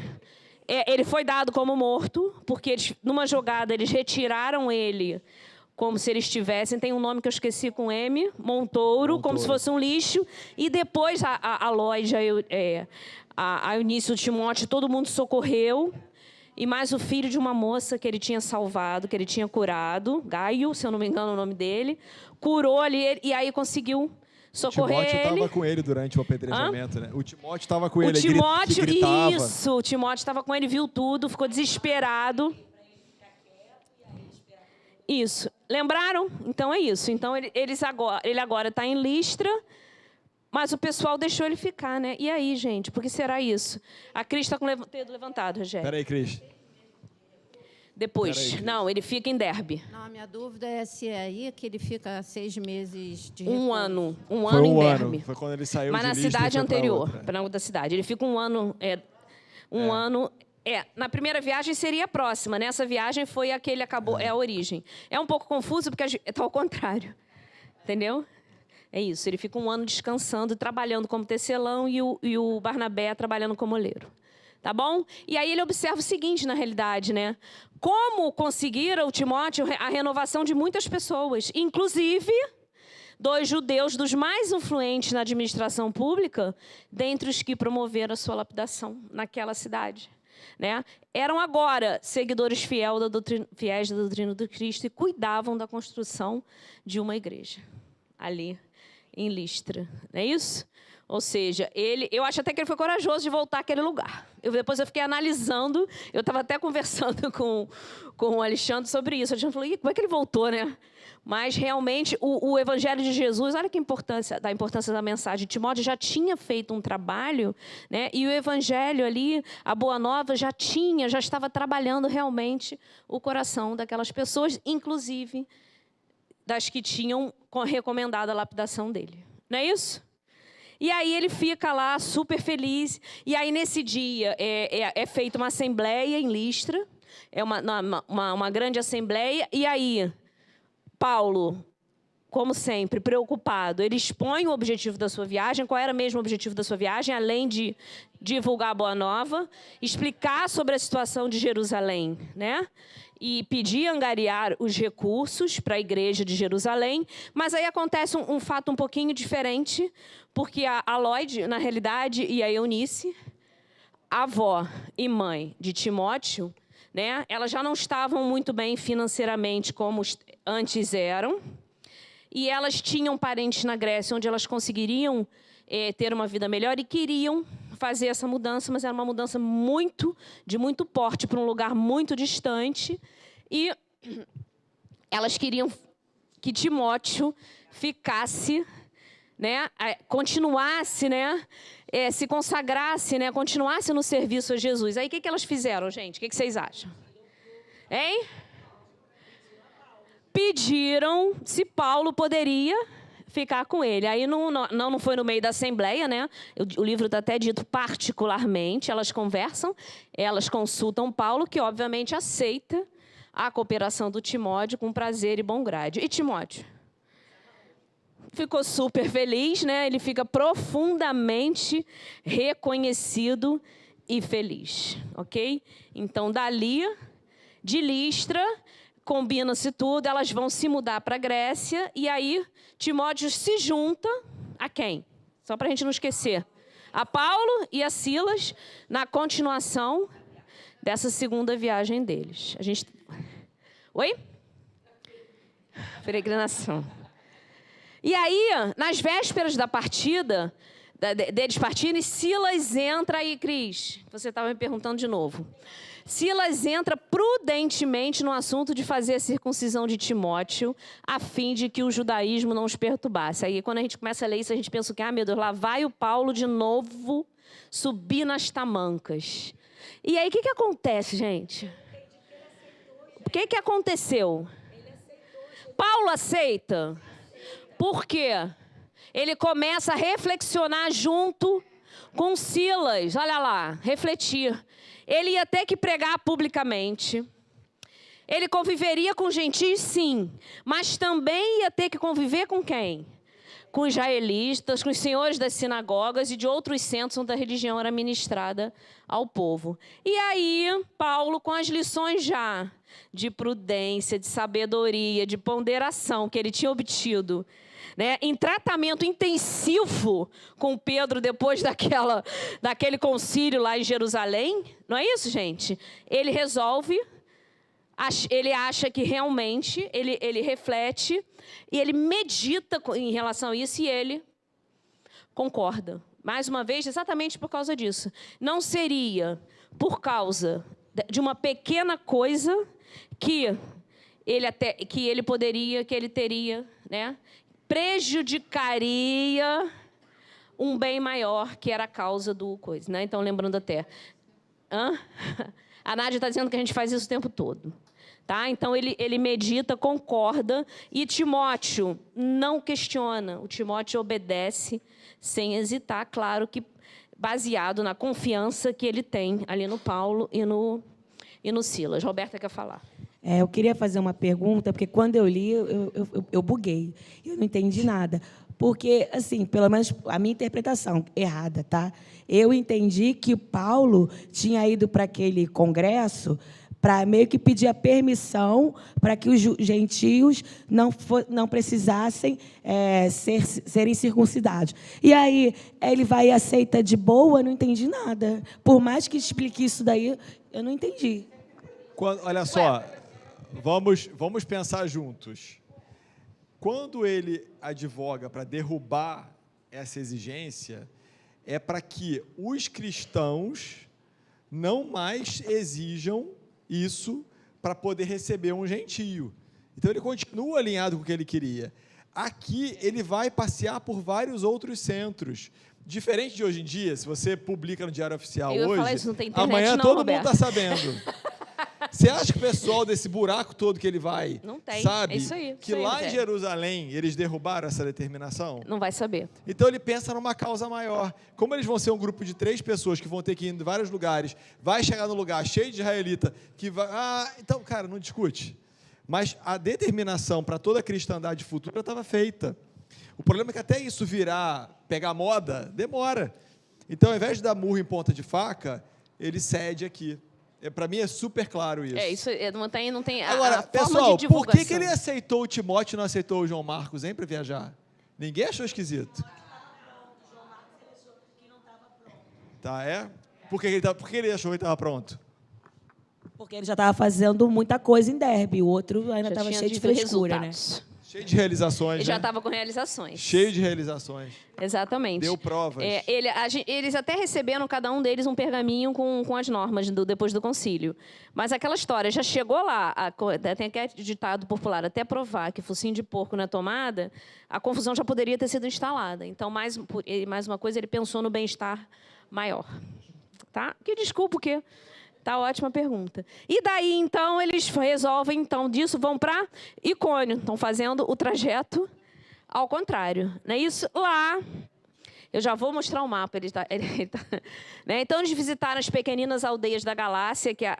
Ele foi dado como morto, porque numa jogada eles retiraram ele como se eles tivessem, tem um nome que eu esqueci com M, Montouro, como se fosse um lixo, e depois a Lloyd, a Eunice, o Timóteo, todo mundo socorreu, e mais o filho de uma moça que ele tinha salvado, que ele tinha curado, Gaio, se eu não me engano o nome dele, curou ali, e aí conseguiu socorrer ele. O Timóteo estava com ele durante o apedrejamento, né? O Timóteo estava com ele, o Timóteo, gritava. Isso, o Timóteo estava com ele, viu tudo, ficou desesperado. Isso. Lembraram? Então é isso. Então ele agora está em Listra, mas o pessoal deixou ele ficar, né? E aí, gente, por que será isso? A Cris está com o dedo levantado, Rogério. Peraí, Cris. Depois. Peraí, Cris. Não, ele fica em Derbe. Não, a minha dúvida é se é aí que ele fica 6 meses de Um repouso. ano. Um Foi ano em um Derbe. ano. Foi quando ele saiu Mas de na Listra e cidade foi pra anterior, outra. para outra cidade. Ele fica um ano. Ano. Na primeira viagem seria a próxima. Nessa viagem foi a que ele acabou. É a origem. É um pouco confuso porque está ao contrário. Entendeu? É isso. Ele fica um ano descansando, trabalhando como tecelão, e o Barnabé trabalhando como oleiro. Tá bom? E aí ele observa o seguinte, na realidade, né? Como conseguiram o Timóteo a renovação de muitas pessoas, inclusive 2 judeus dos mais influentes na administração pública, dentre os que promoveram a sua lapidação naquela cidade. Né? Eram agora seguidores fiéis da doutrina do Cristo e cuidavam da construção de uma igreja ali em Listra. Não é isso? Ou seja, eu acho até que ele foi corajoso de voltar àquele lugar. Depois eu fiquei analisando, eu estava até conversando com o Alexandre sobre isso. A gente falou, como é que ele voltou, né? Mas, realmente, o Evangelho de Jesus, olha que importância da mensagem. Timóteo já tinha feito um trabalho, né? E o Evangelho ali, a Boa Nova, já estava trabalhando realmente o coração daquelas pessoas, inclusive das que tinham recomendado a lapidação dele. Não é isso? E aí ele fica lá super feliz. E aí, nesse dia, é feita uma assembleia em Listra. É uma grande assembleia. E aí, Paulo, como sempre, preocupado, ele expõe o objetivo da sua viagem. Qual era mesmo o objetivo da sua viagem? Além de divulgar a Boa Nova, explicar sobre a situação de Jerusalém, né? E pedir angariar os recursos para a igreja de Jerusalém. Mas aí acontece um fato um pouquinho diferente, porque a Lloyd, na realidade, e a Eunice, avó e mãe de Timóteo, né, elas já não estavam muito bem financeiramente como antes eram, e elas tinham parentes na Grécia onde elas conseguiriam ter uma vida melhor e queriam fazer essa mudança, mas era uma mudança de muito porte para um lugar muito distante, e elas queriam que Timóteo ficasse, né, continuasse, né, se consagrasse, né, continuasse no serviço a Jesus. Aí o que elas fizeram, gente? O que vocês acham? Hein? Pediram se Paulo poderia ficar com ele. Aí não foi no meio da assembleia, né? O livro está até dito particularmente. Elas conversam, elas consultam Paulo, que obviamente aceita a cooperação do Timóteo com prazer e bom grado. E Timóteo ficou super feliz, né? Ele fica profundamente reconhecido e feliz, ok? Então, dali, de Listra, combina-se tudo, elas vão se mudar para a Grécia, e aí Timóteo se junta a quem? Só para a gente não esquecer. A Paulo e a Silas, na continuação dessa segunda viagem deles. A gente... Oi? Peregrinação. E aí, nas vésperas da partida, deles partirem, Silas entra aí, Cris, você estava me perguntando de novo. Silas entra prudentemente no assunto de fazer a circuncisão de Timóteo, a fim de que o judaísmo não os perturbasse. Aí, quando a gente começa a ler isso, a gente pensa que, meu Deus, lá vai o Paulo de novo subir nas tamancas. E aí, o que acontece, gente? O que aconteceu? Paulo aceita. Por quê? Ele começa a reflexionar junto com Silas. Olha lá, refletir. Ele ia ter que pregar publicamente. Ele conviveria com gentios, sim. Mas também ia ter que conviver com quem? Com os israelitas, com os senhores das sinagogas e de outros centros onde a religião era ministrada ao povo. E aí, Paulo, com as lições já de prudência, de sabedoria, de ponderação que ele tinha obtido, né, em tratamento intensivo com Pedro depois daquele concílio lá em Jerusalém, não é isso, gente? Ele resolve, ele acha que realmente, ele reflete e ele medita em relação a isso e ele concorda. Mais uma vez, exatamente por causa disso. Não seria por causa de uma pequena coisa que ele teria, né, prejudicaria um bem maior, que era a causa do coisa, né? Então, lembrando até. A Nádia está dizendo que a gente faz isso o tempo todo. Tá? Então, ele medita, concorda, e Timóteo não questiona. O Timóteo obedece sem hesitar, claro que baseado na confiança que ele tem ali no Paulo e no Silas. Roberta quer falar. Eu queria fazer uma pergunta, porque quando eu li, eu buguei. Eu não entendi nada. Porque, assim, pelo menos a minha interpretação errada, tá? Eu entendi que Paulo tinha ido para aquele congresso para meio que pedir a permissão para que os gentios não precisassem serem circuncidados. E aí, ele vai e aceita de boa, eu não entendi nada. Por mais que explique isso daí, eu não entendi. Olha só, vamos pensar juntos. Quando ele advoga para derrubar essa exigência, é para que os cristãos não mais exijam isso para poder receber um gentio. Então, ele continua alinhado com o que ele queria. Aqui, ele vai passear por vários outros centros. Diferente de hoje em dia, se você publica no Diário Oficial hoje, falar isso, não tem internet, amanhã não, todo Roberto. mundo está sabendo. Você acha que o pessoal desse buraco todo que ele vai Não tem. sabe É isso aí, que lá em Jerusalém eles derrubaram essa determinação? Não vai saber. Então ele pensa numa causa maior. Como eles vão ser um grupo de 3 pessoas que vão ter que ir em vários lugares, vai chegar num lugar cheio de israelita, que vai... então, cara, não discute. Mas a determinação para toda a cristandade futura estava feita. O problema é que até isso pegar moda, demora. Então, ao invés de dar murro em ponta de faca, ele cede aqui. Para mim é super claro isso. Isso não tem Agora, a forma pessoal, de por divulgação. que ele aceitou o Timóteo e não aceitou o João Marcos, hein, para viajar? Ninguém achou esquisito. Tá, é? Por que ele achou que ele estava pronto? Porque ele já estava fazendo muita coisa em Derbe, o outro ainda Já estava tinha cheio de tido frescura, né? resultados. Cheio de realizações, Ele já né? estava com realizações. Cheio de realizações. Exatamente. Deu provas. Eles até receberam, cada um deles, um pergaminho com as normas depois do concílio. Mas aquela história já chegou lá, tem aquele ditado popular, até provar que focinho de porco na tomada, a confusão já poderia ter sido instalada. Então, mais uma coisa, ele pensou no bem-estar maior. Tá? Que desculpa o quê? Tá, ótima pergunta. E daí, então, eles resolvem, então, disso, vão para Icônio. Estão fazendo o trajeto ao contrário. Não é isso? Lá, Eu já vou mostrar o mapa. Né? Então, eles visitaram as pequeninas aldeias da Galácia, que é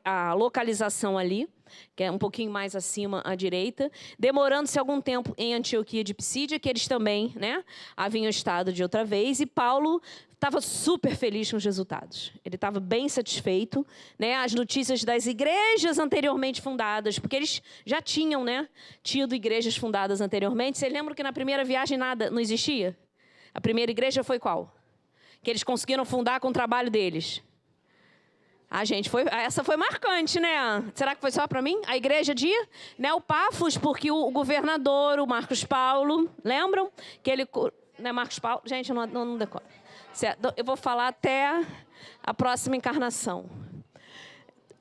a localização ali, que é um pouquinho mais acima à direita, demorando-se algum tempo em Antioquia de Psídia, que eles também, né, haviam estado de outra vez, e Paulo estava super feliz com os resultados. Ele estava bem satisfeito, né, as notícias das igrejas anteriormente fundadas, porque eles já tinham, né, tido igrejas fundadas anteriormente. Vocês lembram que na primeira viagem nada não existia? A primeira igreja foi qual? Que eles conseguiram fundar com o trabalho deles. Essa foi marcante, né? Será que foi só para mim? A igreja de Neopafos, porque o governador, o Marcos Paulo, lembram? Que ele, né, Marcos Paulo, gente, eu não decoro. Eu vou falar até a próxima encarnação.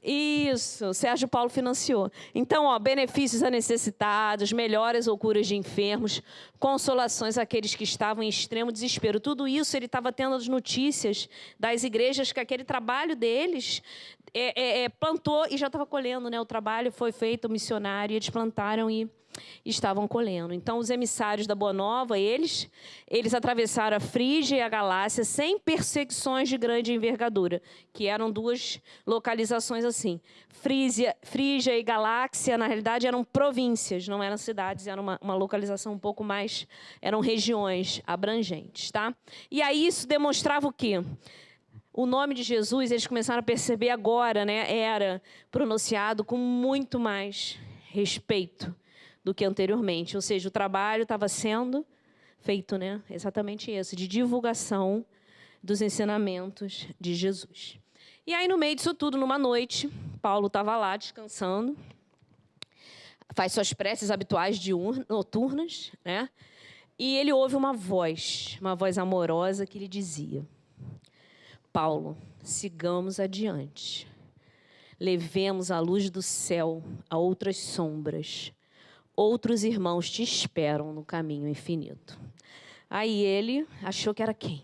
Isso, Sérgio Paulo financiou. Então, ó, benefícios a necessitados, melhores ou curas de enfermos, consolações àqueles que estavam em extremo desespero. Tudo isso ele estava tendo as notícias das igrejas que aquele trabalho deles plantou e já estava colhendo, né? O trabalho foi feito, missionário, e eles plantaram e estavam colhendo. Então, os emissários da Boa Nova, eles atravessaram a Frígia e a Galácia sem perseguições de grande envergadura, que eram duas localizações assim. Frígia e Galácia, na realidade, eram províncias, não eram cidades, era uma localização um pouco mais, eram regiões abrangentes, tá? E aí isso demonstrava o quê? O nome de Jesus, eles começaram a perceber agora, né, era pronunciado com muito mais respeito do que anteriormente. Ou seja, o trabalho estava sendo feito, né, exatamente isso, de divulgação dos ensinamentos de Jesus. E aí, no meio disso tudo, numa noite, Paulo estava lá descansando, faz suas preces habituais noturnas, né, e ele ouve uma voz amorosa que lhe dizia: Paulo, sigamos adiante. Levemos a luz do céu a outras sombras. Outros irmãos te esperam no caminho infinito. Aí ele achou que era quem?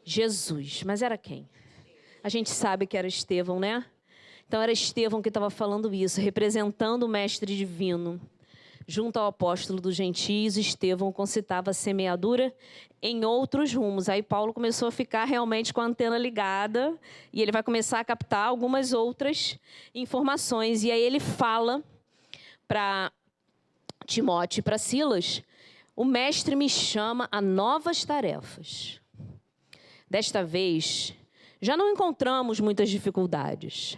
Jesus. Mas era quem? A gente sabe que era Estevão, né? Então era Estevão que estava falando isso, representando o mestre divino. Junto ao apóstolo dos gentios, Estevão concitava a semeadura em outros rumos. Aí Paulo começou a ficar realmente com a antena ligada e ele vai começar a captar algumas outras informações. E aí ele fala para Timóteo e para Silas: o mestre me chama a novas tarefas. Desta vez, já não encontramos muitas dificuldades.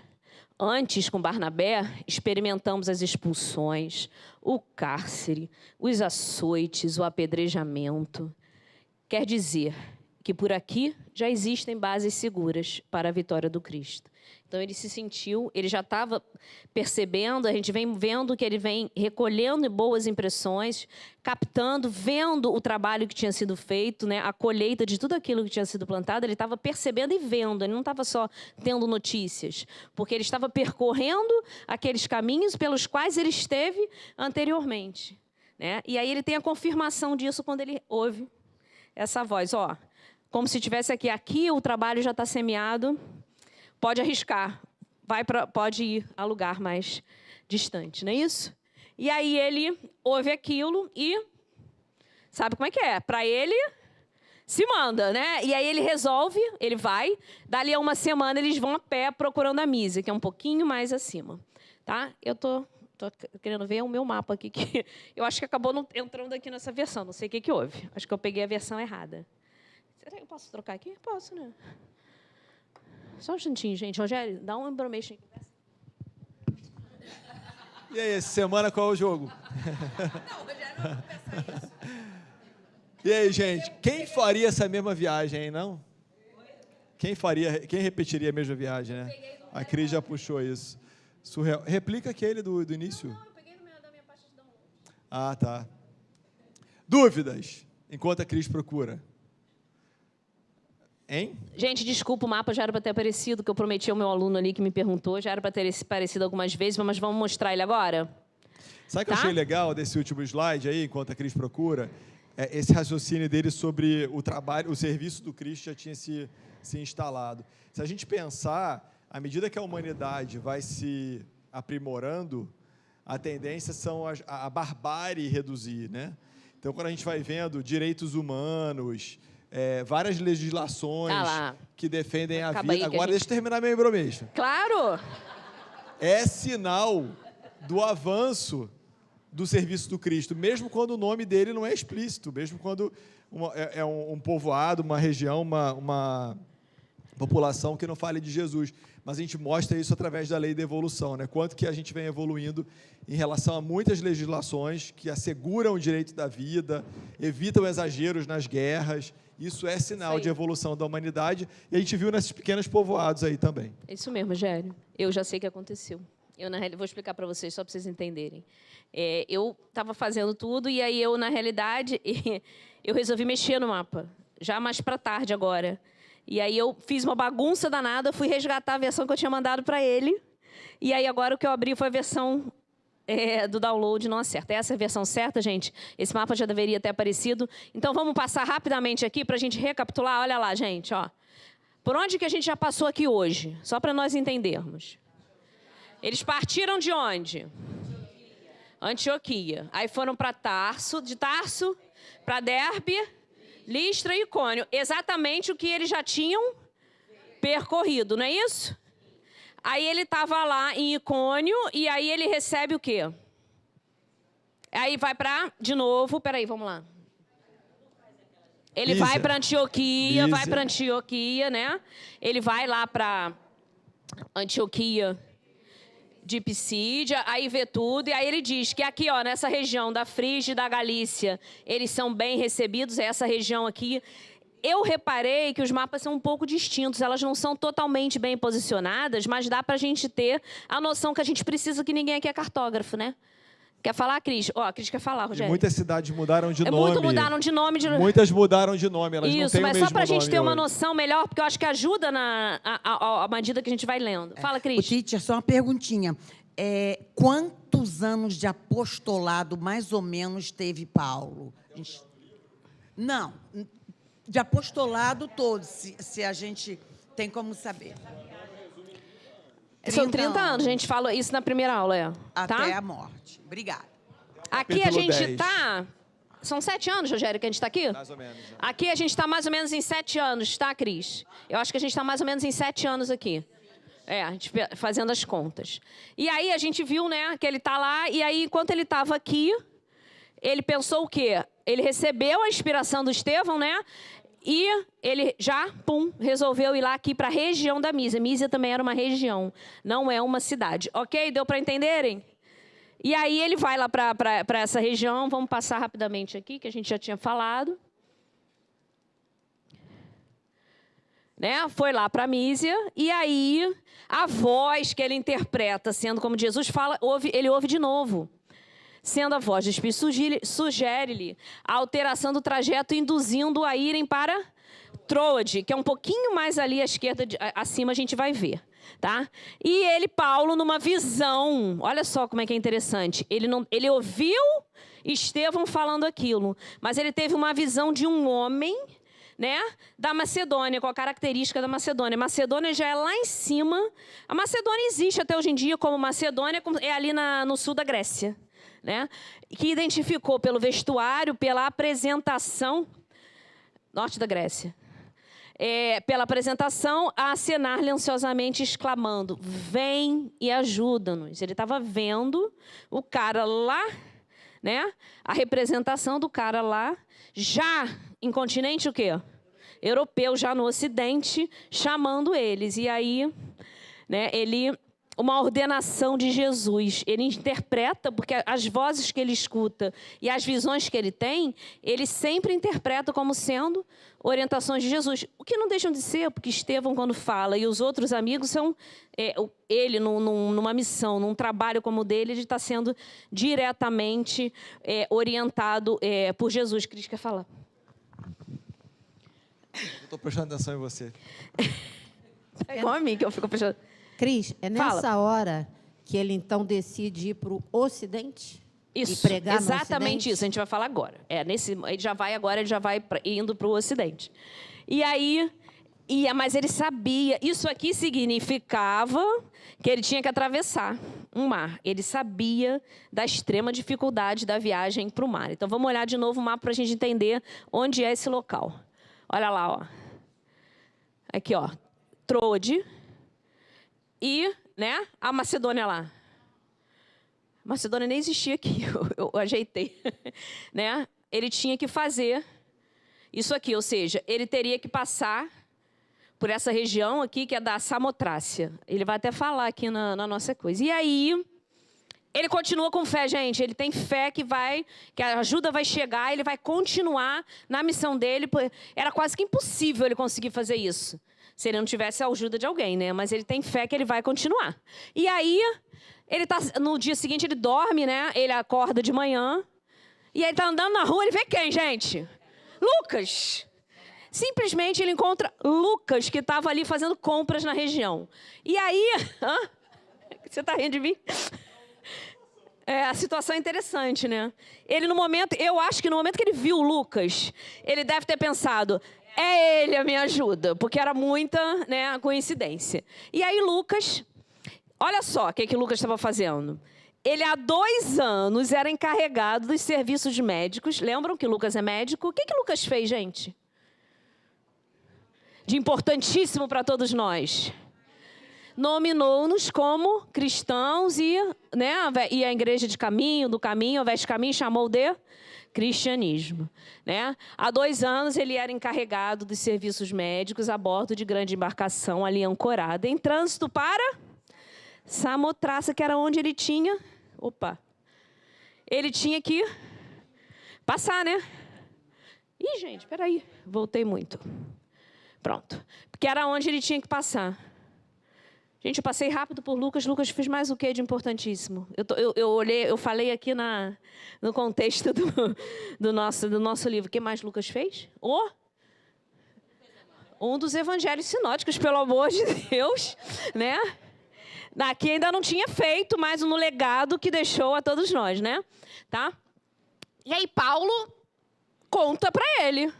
Antes, com Barnabé, experimentamos as expulsões, o cárcere, os açoites, o apedrejamento. Quer dizer que por aqui já existem bases seguras para a vitória do Cristo. Então, ele se sentiu, ele já estava percebendo, a gente vem vendo que ele vem recolhendo boas impressões, captando, vendo o trabalho que tinha sido feito, né, a colheita de tudo aquilo que tinha sido plantado, ele estava percebendo e vendo, ele não estava só tendo notícias, porque ele estava percorrendo aqueles caminhos pelos quais ele esteve anteriormente, né? E aí ele tem a confirmação disso quando ele ouve essa voz, ó, como se tivesse aqui o trabalho já está semeado, pode arriscar, pode ir a lugar mais distante, não é isso? E aí ele ouve aquilo e sabe como é que é? Para ele, se manda, né? E aí ele resolve, ele vai, dali a uma semana eles vão a pé procurando a Mísia, que é um pouquinho mais acima, tá? Eu tô querendo ver o meu mapa aqui, que eu acho que acabou não entrando aqui nessa versão, não sei o que houve. Acho que eu peguei a versão errada. Será que eu posso trocar aqui? Posso, né? Só um instantinho, gente. Rogério, dá um information aqui. E aí, essa semana qual é o jogo? Não, Rogério, não vou pensar isso. E aí, gente, quem faria essa mesma viagem, hein, não? Quem repetiria a mesma viagem, né? A Cris já puxou isso. Surreal. Replica aquele do início. Não, eu peguei da minha pasta de download. Ah, tá. Dúvidas, enquanto a Cris procura. Hein? Gente, desculpa, o mapa já era para ter aparecido, que eu prometi ao meu aluno ali que me perguntou, já era para ter aparecido algumas vezes, mas vamos mostrar ele agora? Sabe o que eu achei legal desse último slide aí, enquanto a Cris procura? É esse raciocínio dele sobre o trabalho, o serviço do Cristo já tinha se instalado. Se a gente pensar, à medida que a humanidade vai se aprimorando, a tendência são a barbárie reduzir, né? Então, quando a gente vai vendo direitos humanos, várias legislações Ah lá. que defendem a Acaba aí vida. que a Agora, gente- deixa eu terminar meu embromation. Claro! É sinal do avanço do serviço do Cristo, mesmo quando o nome dele não é explícito, mesmo quando é um povoado, uma região, uma população que não fale de Jesus. Mas a gente mostra isso através da lei da evolução, né? Quanto que a gente vem evoluindo em relação a muitas legislações que asseguram o direito da vida, evitam exageros nas guerras. Isso é sinal Isso aí. de evolução da humanidade, e a gente viu nesses pequenos povoados aí também. É isso mesmo, Rogério. Eu já sei o que aconteceu. Eu, na realidade, vou explicar para vocês, só para vocês entenderem. Eu estava fazendo tudo, e aí eu, na realidade, eu resolvi mexer no mapa, já mais para tarde agora. E aí eu fiz uma bagunça danada, fui resgatar a versão que eu tinha mandado para ele, e aí agora o que eu abri foi a versão do download não acerta. Essa é a versão certa, gente. Esse mapa já deveria ter aparecido. Então, vamos passar rapidamente aqui para a gente recapitular. Olha lá, gente, ó. Por onde que a gente já passou aqui hoje? Só para nós entendermos. Eles partiram de onde? Antioquia. Aí foram para Tarso, de Tarso para Derbe, Listra e Icônio. Exatamente o que eles já tinham percorrido, não é isso? Aí ele estava lá em Icônio e aí ele recebe o quê? Aí vai para, de novo, peraí, vamos lá. Ele vai para Antioquia, vai para Antioquia, né? Ele vai lá para Antioquia de Pisídia, aí vê tudo, e aí ele diz que aqui, ó, nessa região da Frígia e da Galícia, eles são bem recebidos, essa região aqui. Eu reparei que os mapas são um pouco distintos, elas não são totalmente bem posicionadas, mas dá para a gente ter a noção que a gente precisa, que ninguém aqui é cartógrafo, né? Quer falar, Cris? Ó, a Cris quer falar, Rogério. Muitas cidades mudaram de nome. Muito mudaram de nome. Muitas mudaram de nome, elas não Isso, têm o mas mesmo só para a gente nome ter uma hoje. noção melhor, porque eu acho que ajuda à medida que a gente vai lendo. Fala, O Cris. teacher, só uma perguntinha. Quantos anos de apostolado, mais ou menos, teve Paulo? Não, de apostolado todo, se a gente tem como saber. São 30 anos, a gente falou isso na primeira aula, Até tá? a morte. Obrigada. Aqui a Capítulo gente 10. está... São 7 anos, Rogério, que a gente está aqui? Mais ou menos. né? Aqui a gente está mais ou menos em 7 anos, tá, Cris? Eu acho que a gente está mais ou menos em 7 anos aqui. A gente fazendo as contas. E aí a gente viu, né, que ele está lá, e aí enquanto ele estava aqui, ele pensou o quê? Ele recebeu a inspiração do Estevão, né? E ele já, resolveu ir lá aqui para a região da Mísia. Mísia também era uma região, não é uma cidade. Ok? Deu para entenderem? E aí ele vai lá para essa região, vamos passar rapidamente aqui, que a gente já tinha falado. Né? Foi lá para Mísia, e aí a voz que ele interpreta, sendo como Jesus fala, ele ouve de novo. Sendo a voz do Espírito, sugere-lhe a alteração do trajeto, induzindo-o a irem para Troade, que é um pouquinho mais ali à esquerda, acima a gente vai ver. Tá? E ele, Paulo, numa visão, olha só como é que é interessante, ele ouviu Estevão falando aquilo, mas ele teve uma visão de um homem, né, da Macedônia, com a característica da Macedônia. Macedônia já é lá em cima. A Macedônia existe até hoje em dia como Macedônia, é ali no sul da Grécia. Né? Que identificou pelo vestuário, pela apresentação, norte da Grécia, pela apresentação, a acenar-lhe ansiosamente, exclamando: vem e ajuda-nos. Ele estava vendo o cara lá, né? A representação do cara lá, já em continente o quê? Europeu, já no Ocidente, chamando eles. E aí, né, uma ordenação de Jesus. Ele interpreta, porque as vozes que ele escuta e as visões que ele tem, ele sempre interpreta como sendo orientações de Jesus. O que não deixam de ser, porque Estevão, quando fala, e os outros amigos são... ele, numa missão, num trabalho como o dele, ele está sendo diretamente orientado por Jesus. Cris, quer falar? Estou prestando atenção em você. É igual a mim, que eu fico prestando... Cris, é nessa Fala. hora que ele, então, decide ir para o Ocidente? Isso, E pregar exatamente no Ocidente? isso. A gente vai falar agora. Ele já vai indo para o Ocidente. E aí, mas ele sabia. Isso aqui significava que ele tinha que atravessar um mar. Ele sabia da extrema dificuldade da viagem para o mar. Então, vamos olhar de novo o mapa para a gente entender onde é esse local. Olha lá, ó. Aqui, ó. Troade e, né, a Macedônia lá. A Macedônia nem existia aqui, eu ajeitei. Né? Ele tinha que fazer isso aqui, ou seja, ele teria que passar por essa região aqui, que é da Samotrácia. Ele vai até falar aqui na nossa coisa. E aí, ele continua com fé, gente. Ele tem fé que a ajuda vai chegar, ele vai continuar na missão dele. Era quase que impossível ele conseguir fazer isso, se ele não tivesse a ajuda de alguém, né? Mas ele tem fé que ele vai continuar. E aí, no dia seguinte, ele dorme, né? Ele acorda de manhã. E aí, ele tá andando na rua, ele vê quem, gente? Lucas. Simplesmente, ele encontra Lucas, que estava ali fazendo compras na região. E aí... Você tá rindo de mim? A situação é interessante, né? Eu acho que no momento que ele viu o Lucas, ele deve ter pensado... É ele a minha ajuda, porque era muita, né, coincidência. E aí, Lucas... Olha só o que Lucas estava fazendo. Ele, há 2 anos, era encarregado dos serviços médicos. Lembram que Lucas é médico? O que Lucas fez, gente? De importantíssimo para todos nós. Nominou-nos como cristãos e a igreja do caminho, ao invés de caminho, chamou de cristianismo. Né? Há 2 anos, ele era encarregado dos serviços médicos a bordo de grande embarcação ali ancorada, em trânsito para Samotrácia, que era onde ele tinha... Ele tinha que passar, né? Ih, gente, peraí. Voltei muito. Pronto. Porque era onde ele tinha que passar. Gente, eu passei rápido por Lucas. Lucas fez mais o que de importantíssimo? Eu falei aqui no contexto do nosso livro. O que mais Lucas fez? Um dos evangelhos sinóticos, pelo amor de Deus, né? Aqui ainda não tinha feito, mas no legado que deixou a todos nós, né? Tá? E aí Paulo conta para ele.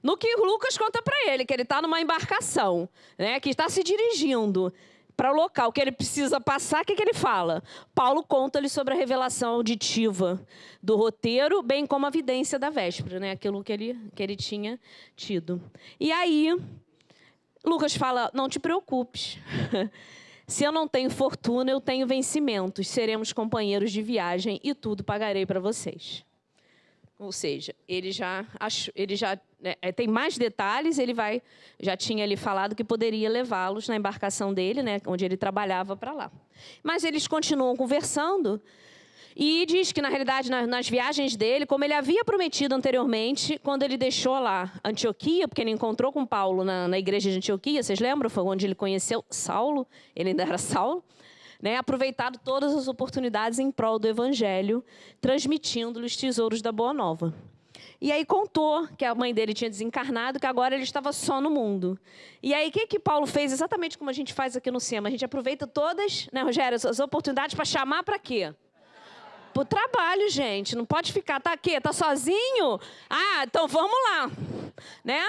No que Lucas conta para ele, que ele está numa embarcação, né? Que está se dirigindo para o local que ele precisa passar. O que ele fala? Paulo conta-lhe sobre a revelação auditiva do roteiro, bem como a vidência da véspera, né? Aquilo que ele tinha tido. E aí, Lucas fala, não te preocupes. Se eu não tenho fortuna, eu tenho vencimentos. Seremos companheiros de viagem e tudo pagarei para vocês. Ou seja, ele já tem mais detalhes, já tinha ali falado que poderia levá-los na embarcação dele, né, onde ele trabalhava, para lá. Mas eles continuam conversando e diz que, na realidade, nas viagens dele, como ele havia prometido anteriormente, quando ele deixou lá Antioquia, porque ele encontrou com Paulo na igreja de Antioquia, vocês lembram? Foi onde ele conheceu Saulo, ele ainda era Saulo. Né, aproveitado todas as oportunidades em prol do Evangelho, transmitindo-lhe os tesouros da Boa Nova. E aí contou que a mãe dele tinha desencarnado, que agora ele estava só no mundo. E aí o que Paulo fez? Exatamente como a gente faz aqui no SEMA. A gente aproveita todas, né, Rogério, as oportunidades para chamar para quê? Para o trabalho, gente. Não pode ficar, tá aqui, tá sozinho? Ah, então vamos lá. Né?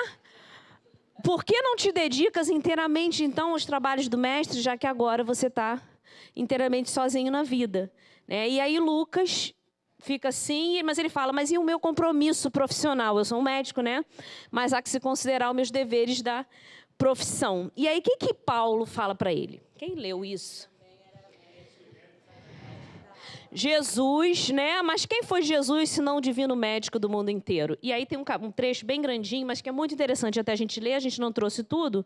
Por que não te dedicas inteiramente, então, aos trabalhos do mestre, já que agora você está inteiramente sozinho na vida, né? E aí Lucas fica assim, mas ele fala, mas e o meu compromisso profissional? Eu sou um médico, né? Mas há que se considerar os meus deveres da profissão. E aí o que Paulo fala para ele? Quem leu isso? Jesus, né? Mas quem foi Jesus se não o divino médico do mundo inteiro? E aí tem um trecho bem grandinho, mas que é muito interessante até a gente ler, a gente não trouxe tudo.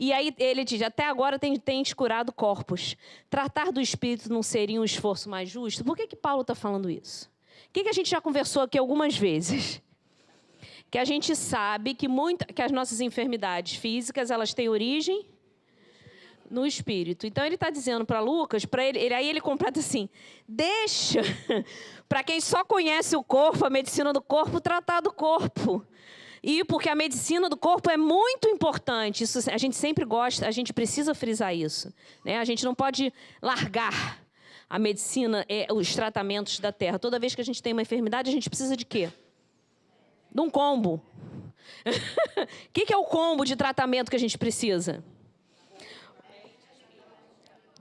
E aí ele diz, até agora tens curado corpos. Tratar do espírito não seria um esforço mais justo? Por que Paulo está falando isso? O que a gente já conversou aqui algumas vezes? Que a gente sabe que as nossas enfermidades físicas, elas têm origem no espírito. Então ele está dizendo para Lucas, aí ele completa assim, deixa para quem só conhece o corpo, a medicina do corpo, tratar do corpo. E porque a medicina do corpo é muito importante, isso a gente sempre gosta, a gente precisa frisar isso, né? A gente não pode largar a medicina, os tratamentos da terra. Toda vez que a gente tem uma enfermidade, a gente precisa de quê? De um combo. O que é o combo de tratamento que a gente precisa?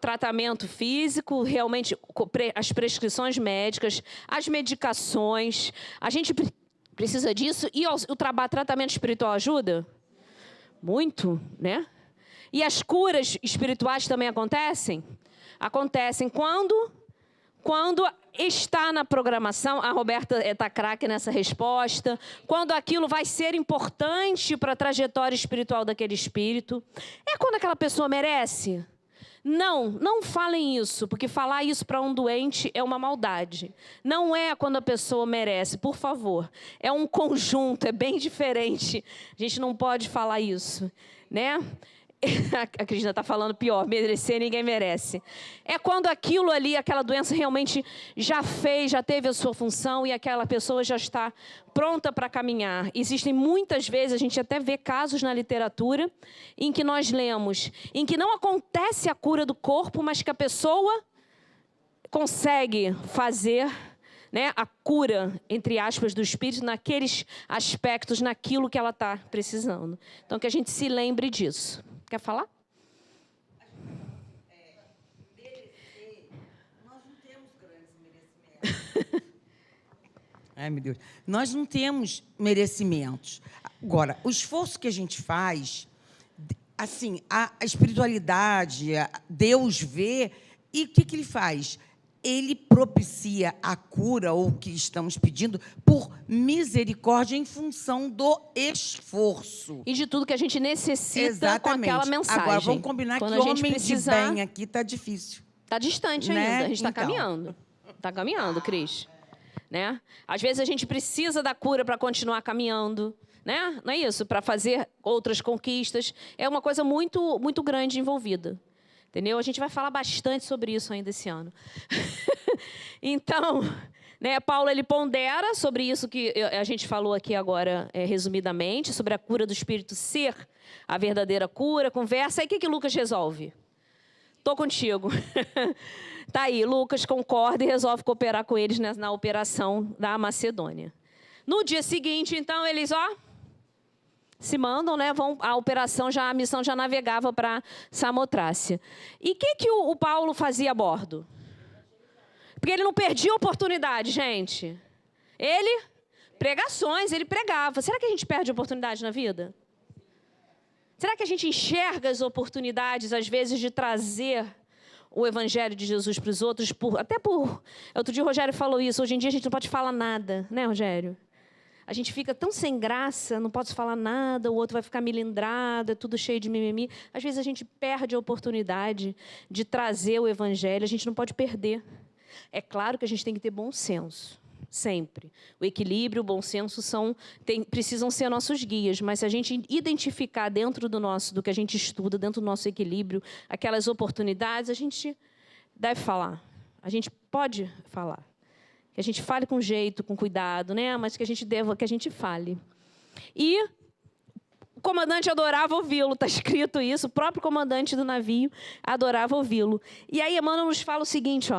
Tratamento físico, realmente as prescrições médicas, as medicações. A gente Precisa disso. E o tratamento espiritual ajuda? Muito, né? E as curas espirituais também acontecem? Acontecem quando está na programação, a Roberta está craque nessa resposta, quando aquilo vai ser importante para a trajetória espiritual daquele espírito. É quando aquela pessoa merece? Não falem isso, porque falar isso para um doente é uma maldade. Não é quando a pessoa merece, por favor. É um conjunto, é bem diferente. A gente não pode falar isso, né? A Cristina está falando pior, merecer ninguém merece. É quando aquilo ali, aquela doença realmente já teve a sua função e aquela pessoa já está pronta para caminhar. Existem muitas vezes, a gente até vê casos na literatura, em que nós lemos, em que não acontece a cura do corpo, mas que a pessoa consegue fazer, né, a cura, entre aspas, do espírito, naqueles aspectos, naquilo que ela está precisando. Então, que a gente se lembre disso. Quer falar? Merecer, nós não temos grandes merecimentos. Ai, meu Deus. Nós não temos merecimentos. Agora, o esforço que a gente faz, assim, a espiritualidade, Deus vê, e o que ele faz? Ele propicia a cura, ou o que estamos pedindo, por misericórdia em função do esforço. E de tudo que a gente necessita. Exatamente. Com aquela mensagem. Agora, vamos combinar quando que a o gente homem precisar, de bem aqui está difícil. está distante né? ainda, a gente está Então. caminhando. Está caminhando, Cris. Né? Às vezes a gente precisa da cura para continuar caminhando. Né? Não é isso? Para fazer outras conquistas. É uma coisa muito, muito grande envolvida. Entendeu? A gente vai falar bastante sobre isso ainda esse ano. Então, né, Paulo ele pondera sobre isso que a gente falou aqui agora, resumidamente, sobre a cura do espírito ser a verdadeira cura, conversa. Aí o que Lucas resolve? Estou contigo. Tá aí, Lucas concorda e resolve cooperar com eles na operação da Macedônia. No dia seguinte, então, eles, se mandam, né? A missão já navegava para Samotrácia. E o que o Paulo fazia a bordo? Porque ele não perdia oportunidade, gente. Pregações, ele pregava. Será que a gente perde oportunidade na vida? Será que a gente enxerga as oportunidades, às vezes, de trazer o evangelho de Jesus para os outros? Outro dia o Rogério falou isso. Hoje em dia a gente não pode falar nada, né, Rogério? A gente fica tão sem graça, não posso falar nada, o outro vai ficar milindrado, é tudo cheio de mimimi. Às vezes a gente perde a oportunidade de trazer o evangelho, a gente não pode perder. É claro que a gente tem que ter bom senso, sempre. O equilíbrio, o bom senso precisam ser nossos guias, mas se a gente identificar dentro do que a gente estuda, dentro do nosso equilíbrio, aquelas oportunidades, a gente deve falar. A gente pode falar. Que a gente fale com jeito, com cuidado, né? Mas que a gente fale. E o comandante adorava ouvi-lo, está escrito isso, o próprio comandante do navio adorava ouvi-lo. E aí Emmanuel nos fala o seguinte,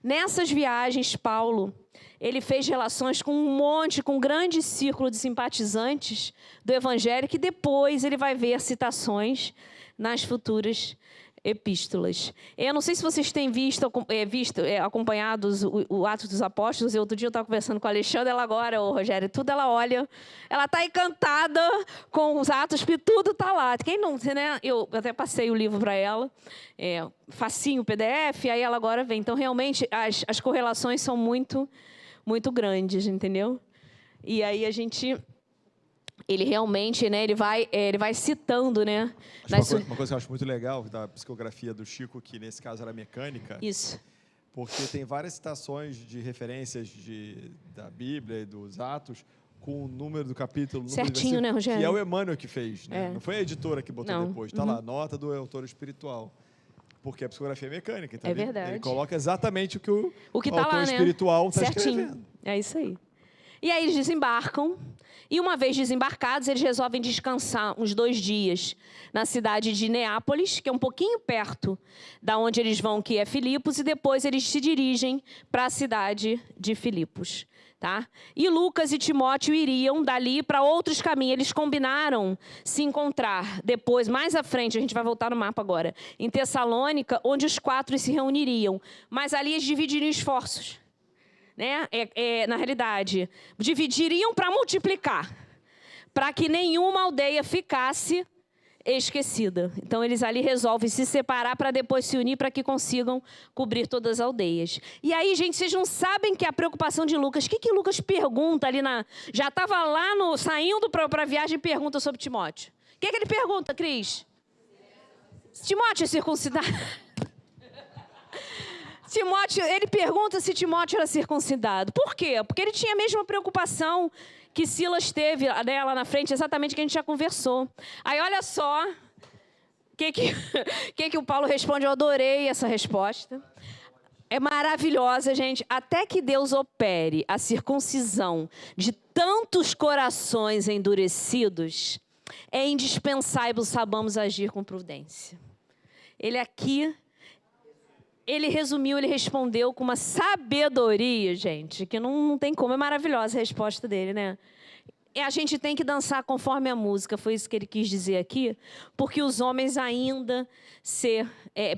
nessas viagens, Paulo, ele fez relações com um grande círculo de simpatizantes do Evangelho, que depois ele vai ver citações nas futuras epístolas. Eu não sei se vocês têm acompanhado o Atos dos Apóstolos. Outro dia eu estava conversando com a Alexandra, ela agora, Rogério, tudo ela olha, ela está encantada com os Atos, porque tudo está lá. Quem não, né? Eu até passei o livro para ela, facinho o PDF, aí ela agora vem. Então, realmente, as correlações são muito, muito grandes, entendeu? E aí a gente... Ele realmente, né, ele vai citando, né? Uma coisa que eu acho muito legal da psicografia do Chico, que nesse caso era mecânica. Isso. Porque tem várias citações de referências da Bíblia e dos Atos com o número do capítulo, certinho, né, Rogério? Que é o Emmanuel que fez, né? Não foi a editora que botou depois. Está lá, nota do autor espiritual. Porque a psicografia é mecânica. Então verdade. Ele coloca exatamente o que o tá autor lá, espiritual está certinho. escrevendo. É isso aí. E aí eles desembarcam. E uma vez desembarcados, eles resolvem descansar uns 2 dias na cidade de Neápolis, que é um pouquinho perto da onde eles vão, que é Filipos, e depois eles se dirigem para a cidade de Filipos. Tá? E Lucas e Timóteo iriam dali para outros caminhos. Eles combinaram se encontrar depois, mais à frente, a gente vai voltar no mapa agora, em Tessalônica, onde os 4 se reuniriam. Mas ali eles dividiriam esforços. né? Na realidade, dividiriam para multiplicar, para que nenhuma aldeia ficasse esquecida. Então, eles ali resolvem se separar para depois se unir para que consigam cobrir todas as aldeias. E aí, gente, vocês não sabem que a preocupação de Lucas, o que Lucas pergunta ali já estava lá saindo para a viagem e pergunta sobre Timóteo. O que ele pergunta, Cris? Timóteo é circuncidado? Ele pergunta se Timóteo era circuncidado. Por quê? Porque ele tinha a mesma preocupação que Silas teve, né, lá na frente, exatamente o que a gente já conversou. Aí, olha só o que o Paulo responde. Eu adorei essa resposta. É maravilhosa, gente. Até que Deus opere a circuncisão de tantos corações endurecidos, é indispensável sabamos agir com prudência. Ele resumiu, ele respondeu com uma sabedoria, gente, que não tem como. É maravilhosa a resposta dele, né? A gente tem que dançar conforme a música, foi isso que ele quis dizer aqui, porque os homens ainda se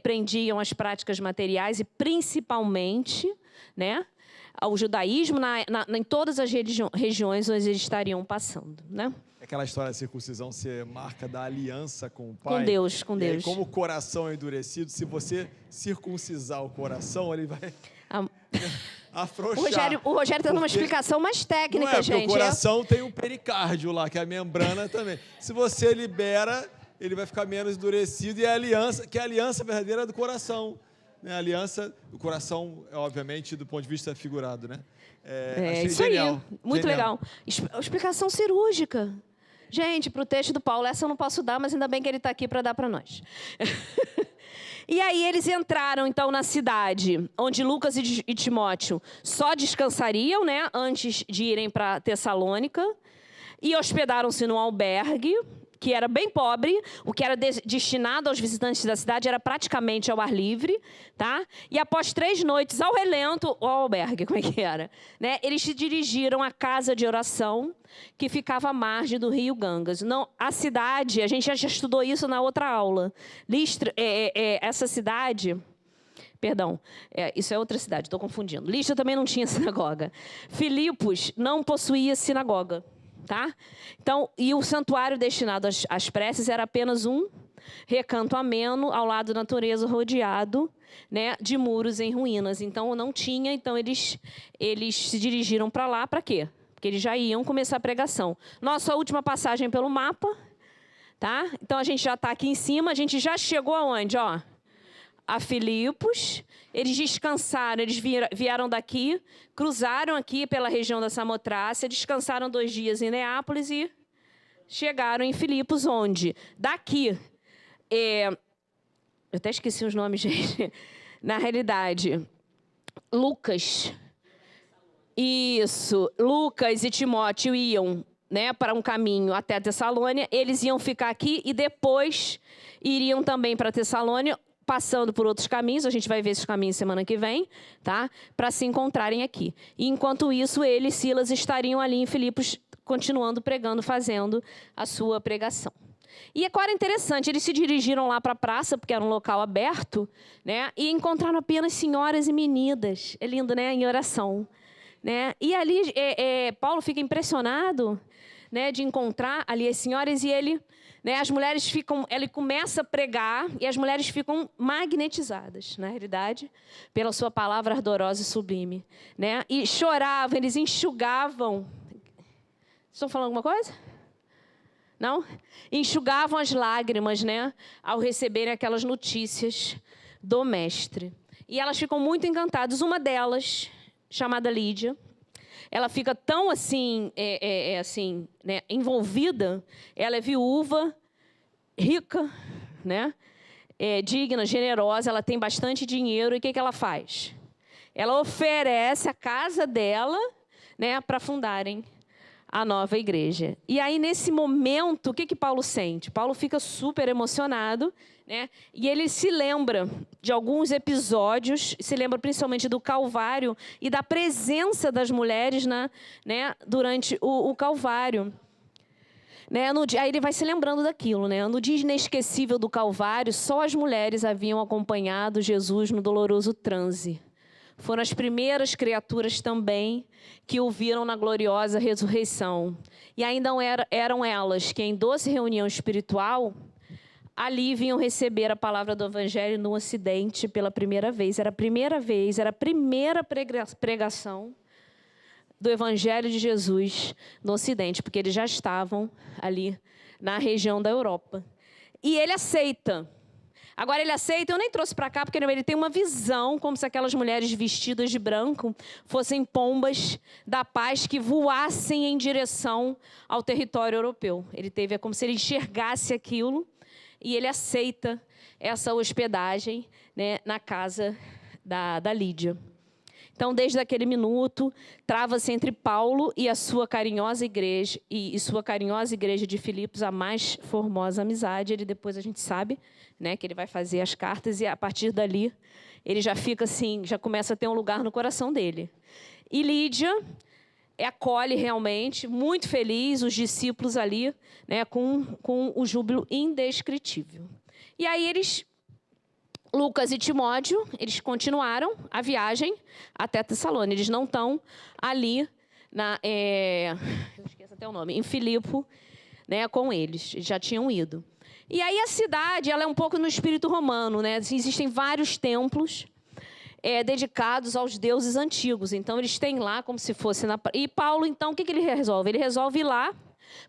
prendiam às práticas materiais e, principalmente, né, ao judaísmo em todas as regiões onde eles estariam passando, né? Aquela história da circuncisão ser marca da aliança com o pai. Com Deus, com Deus. E aí, como o coração é endurecido, se você circuncisar o coração, ele vai afrouxar. O Rogério está dando uma explicação mais técnica, gente. Porque o coração tem um pericárdio lá, que é a membrana também. Se você libera, ele vai ficar menos endurecido. E a aliança, que é a aliança verdadeira do coração. Né? A aliança do coração, obviamente, do ponto de vista figurado, né? Isso genial. Aí, muito legal. Explicação cirúrgica. Gente, para o texto do Paulo, essa eu não posso dar, mas ainda bem que ele está aqui para dar para nós. E aí eles entraram, então, na cidade, onde Lucas e Timóteo só descansariam, né, antes de irem para Tessalônica, e hospedaram-se num albergue, que era bem pobre, o que era destinado aos visitantes da cidade era praticamente ao ar livre, tá? E após 3 noites ao relento, ao albergue, como é que era? Né? Eles se dirigiram à casa de oração, que ficava à margem do rio Ganges. Não, a cidade, a gente já estudou isso na outra aula. Listra, essa cidade... Perdão, isso é outra cidade, estou confundindo. Listra também não tinha sinagoga. Filipos não possuía sinagoga. Tá? Então, e o santuário destinado às preces era apenas um recanto ameno ao lado da natureza, rodeado, né, de muros em ruínas. Então, não tinha. Então, eles se dirigiram para lá para quê? Porque eles já iam começar a pregação. Nossa última passagem pelo mapa, tá? Então, a gente já está aqui em cima. A gente já chegou aonde, ó? A Filipos. Eles descansaram, eles vieram daqui, cruzaram aqui pela região da Samotrácia, descansaram 2 dias em Neápolis e chegaram em Filipos, onde? Daqui, eu até esqueci os nomes, gente. Na realidade, Lucas e Timóteo iam, né, para um caminho até Tessalônia, eles iam ficar aqui e depois iriam também para Tessalônia, passando por outros caminhos, a gente vai ver esses caminhos semana que vem, tá? Para se encontrarem aqui. E, enquanto isso, ele e Silas estariam ali em Filipos, continuando pregando, fazendo a sua pregação. E agora é interessante, eles se dirigiram lá para a praça, porque era um local aberto, né? E encontraram apenas senhoras e meninas. É lindo, né? Em oração. Né? E ali, Paulo fica impressionado, né, de encontrar ali as senhoras e ele... Né, as mulheres ele começa a pregar e as mulheres ficam magnetizadas, na realidade, pela sua palavra ardorosa e sublime. Né? E choravam, eles enxugavam. Estão falando alguma coisa? Não? Enxugavam as lágrimas, né, ao receberem aquelas notícias do mestre. E elas ficam muito encantadas. Uma delas, chamada Lídia, ela fica tão assim, né, envolvida. Ela é viúva, rica, né, digna, generosa, ela tem bastante dinheiro. E o que ela faz? Ela oferece a casa dela, né, para fundarem a nova igreja. E aí, nesse momento, o que Paulo sente? Paulo fica super emocionado, né? E ele se lembra de alguns episódios, se lembra principalmente do Calvário e da presença das mulheres né, durante o Calvário. Né? Aí ele vai se lembrando daquilo. Né? No dia inesquecível do Calvário, só as mulheres haviam acompanhado Jesus no doloroso transe. foram as primeiras criaturas também que o viram na gloriosa ressurreição. E ainda eram elas que, em doce reunião espiritual, ali vinham receber a palavra do Evangelho no Ocidente pela primeira vez. Era a primeira pregação do Evangelho de Jesus no Ocidente, porque eles já estavam ali na região da Europa. E ele aceita. Agora, ele aceita, eu nem trouxe para cá, porque ele tem uma visão, como se aquelas mulheres vestidas de branco fossem pombas da paz que voassem em direção ao território europeu. Ele teve, é como se ele enxergasse aquilo, e ele aceita essa hospedagem, né, na casa da Lídia. Então, desde aquele minuto, trava-se entre Paulo e a sua carinhosa igreja, e sua carinhosa igreja de Filipos, a mais formosa amizade. Ele depois, a gente sabe, né, que ele vai fazer as cartas, e a partir dali, ele já fica assim, já começa a ter um lugar no coração dele. E Lídia acolhe realmente, muito feliz, os discípulos ali, né, com o júbilo indescritível. E aí Lucas e Timóteo, eles continuaram a viagem até Tessalônica. Eles não estão ali, eu esqueço até o nome, em Filipo, né, com eles. Eles já tinham ido. E aí a cidade, ela é um pouco no espírito romano, né? Existem vários templos dedicados aos deuses antigos. Então, eles têm lá como se fosse... E Paulo, então, o que ele resolve? Ele resolve ir lá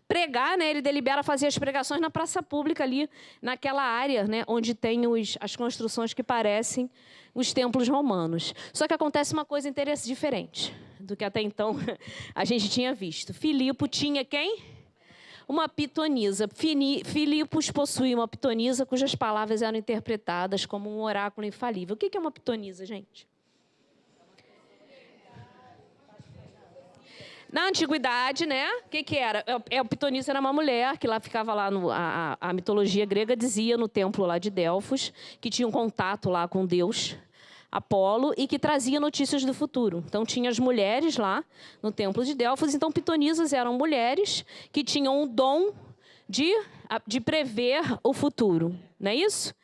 pregar, né? Ele delibera fazer as pregações na praça pública ali, naquela área, né, onde tem as construções que parecem os templos romanos. Só que acontece uma coisa diferente do que até então a gente tinha visto. Filipo tinha quem? Uma pitonisa. Filipos possuía uma pitonisa cujas palavras eram interpretadas como um oráculo infalível. O que é uma pitonisa, gente? Na antiguidade, né? O que era? A pitonisa era uma mulher que lá ficava lá a mitologia grega dizia no templo lá de Delfos que tinha um contato lá com Deus Apolo e que trazia notícias do futuro. Então tinha as mulheres lá no templo de Delfos. Então pitonisas eram mulheres que tinham o dom de prever o futuro, não é isso?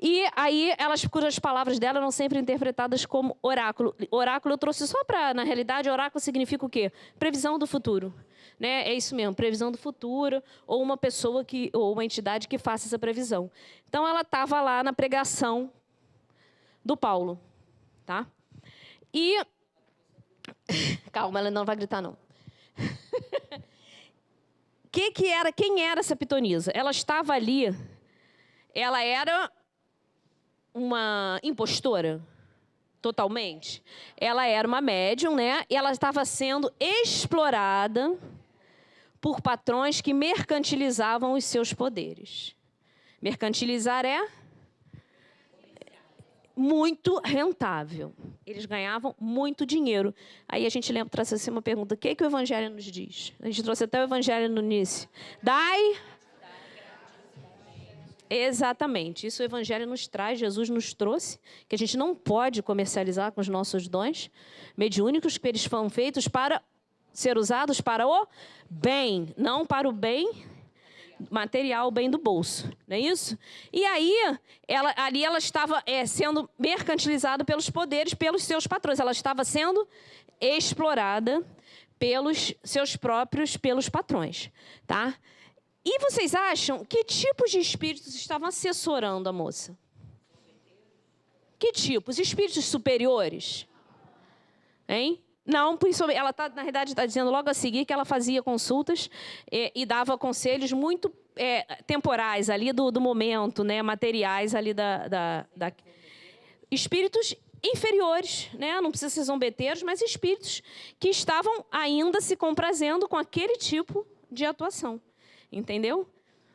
E aí, cujas palavras dela eram sempre interpretadas como oráculo. Oráculo eu trouxe só para, na realidade, oráculo significa o quê? Previsão do futuro. Né? É isso mesmo, previsão do futuro, ou uma pessoa ou uma entidade que faça essa previsão. Então, ela estava lá na pregação do Paulo. Tá? E... Calma, ela não vai gritar, não. Quem era essa pitonisa? Ela estava ali, ela era uma impostora, totalmente. Ela era uma médium, né? E ela estava sendo explorada por patrões que mercantilizavam os seus poderes. Mercantilizar é muito rentável. Eles ganhavam muito dinheiro. Aí a gente trouxe assim uma pergunta: o que o Evangelho nos diz? A gente trouxe até o Evangelho no início. Exatamente. Isso o Evangelho nos traz, Jesus nos trouxe, que a gente não pode comercializar com os nossos dons mediúnicos, que eles foram feitos para ser usados para o bem, não para o bem material, o bem do bolso, não é isso? E aí, ela estava sendo mercantilizada pelos poderes, pelos seus patrões. Ela estava sendo explorada pelos patrões, tá? E vocês acham que tipos de espíritos estavam assessorando a moça? Que tipos? Espíritos superiores? Hein? Não, ela na realidade está dizendo logo a seguir que ela fazia consultas e dava conselhos muito temporais ali do momento, né, materiais ali espíritos inferiores, né? Não precisa ser zombeteiros, mas espíritos que estavam ainda se comprazendo com aquele tipo de atuação. Entendeu?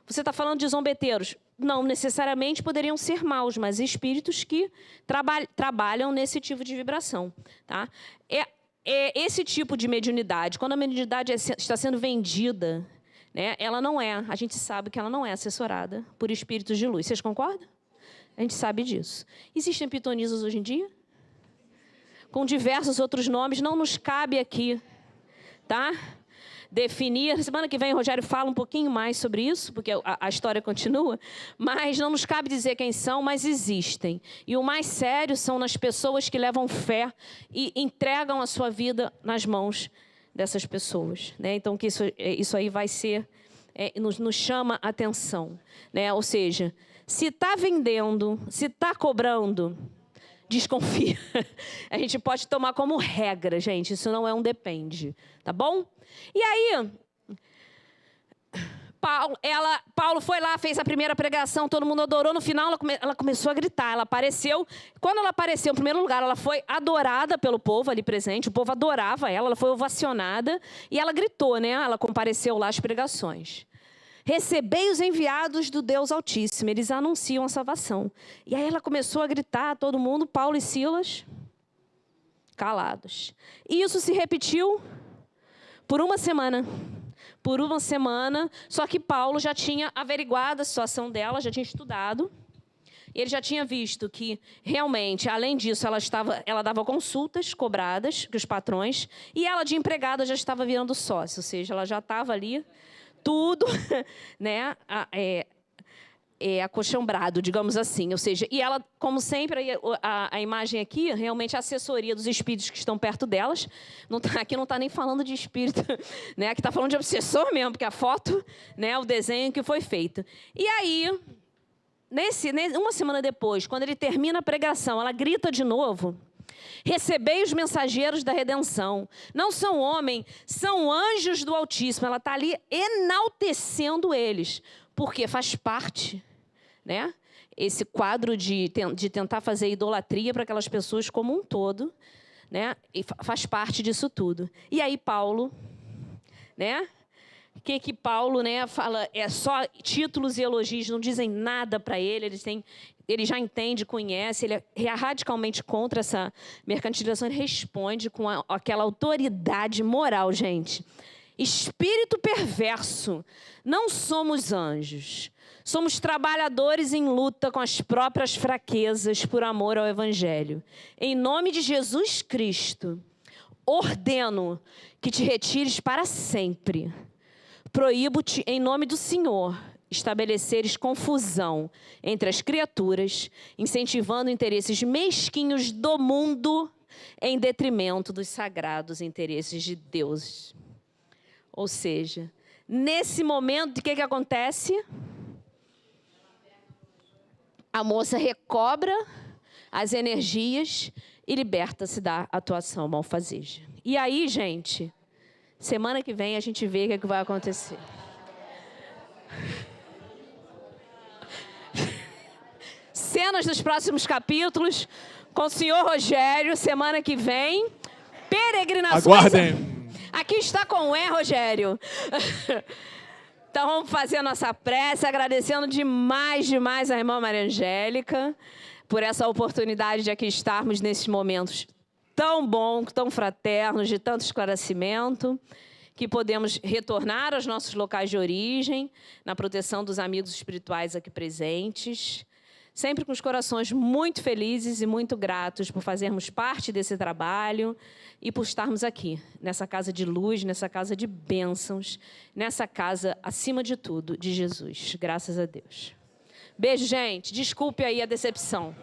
Você está falando de zombeteiros. Não necessariamente poderiam ser maus, mas espíritos que trabalham nesse tipo de vibração. Tá? Esse tipo de mediunidade, quando a mediunidade está sendo vendida, né, ela não é, a gente sabe que ela não é assessorada por espíritos de luz. Vocês concordam? A gente sabe disso. Existem pitonisas hoje em dia? Com diversos outros nomes, não nos cabe aqui, tá? definir. Semana que vem o Rogério fala um pouquinho mais sobre isso, porque a história continua, mas não nos cabe dizer quem são, mas existem. E o mais sério são nas pessoas que levam fé e entregam a sua vida nas mãos dessas pessoas, né? Então, que isso aí vai ser, nos chama a atenção, né? Ou seja, se está vendendo, se está cobrando, desconfia. A gente pode tomar como regra, gente. Isso não é um depende, tá bom? E aí, Paulo foi lá, fez a primeira pregação, todo mundo adorou. No final, ela começou a gritar. Ela apareceu. Quando ela apareceu, em primeiro lugar, ela foi adorada pelo povo ali presente. O povo adorava ela, ela foi ovacionada. E ela gritou, né? Ela compareceu lá às pregações. Recebei os enviados do Deus Altíssimo, eles anunciam a salvação. E aí ela começou a gritar, todo mundo, Paulo e Silas, calados. E isso se repetiu por uma semana. Por uma semana, só que Paulo já tinha averiguado a situação dela, já tinha estudado. E ele já tinha visto que, realmente, além disso, ela dava consultas cobradas dos patrões, e ela, de empregada, já estava virando sócia, ou seja, ela já estava ali, tudo, né, acochambrado, digamos assim. Ou seja, e ela, como sempre, a imagem aqui, realmente a assessoria dos espíritos que estão perto delas. Aqui não está nem falando de espírito, né? Aqui está falando de obsessor mesmo, porque a foto, né, o desenho que foi feito. E aí, uma semana depois, quando ele termina a pregação, ela grita de novo: recebei os mensageiros da redenção. Não são homens, são anjos do Altíssimo. Ela está ali enaltecendo eles, porque faz parte, né? Esse quadro de tentar fazer idolatria para aquelas pessoas como um todo, né? E faz parte disso tudo. E aí Paulo, né? O que Paulo, né, fala? É só títulos e elogios, não dizem nada para ele. Ele já entende, conhece, ele é radicalmente contra essa mercantilização. Ele responde com aquela autoridade moral, gente. Espírito perverso, não somos anjos. Somos trabalhadores em luta com as próprias fraquezas por amor ao Evangelho. Em nome de Jesus Cristo, ordeno que te retires para sempre. Proíbo-te, em nome do Senhor, estabeleceres confusão entre as criaturas, incentivando interesses mesquinhos do mundo em detrimento dos sagrados interesses de Deus. Ou seja, nesse momento, o que acontece? A moça recobra as energias e liberta-se da atuação malfazeja. E aí, gente, semana que vem a gente vê o que vai acontecer. Cenas dos próximos capítulos com o senhor Rogério, semana que vem. Peregrinações. Aguardem. Aqui está com o Rogério. Então, vamos fazer a nossa prece, agradecendo demais a irmã Maria Angélica por essa oportunidade de aqui estarmos nesses momentos tão bons, tão fraternos, de tanto esclarecimento, que podemos retornar aos nossos locais de origem, na proteção dos amigos espirituais aqui presentes, sempre com os corações muito felizes e muito gratos por fazermos parte desse trabalho e por estarmos aqui, nessa casa de luz, nessa casa de bênçãos, nessa casa, acima de tudo, de Jesus. Graças a Deus. Beijo, gente. Desculpe aí a decepção.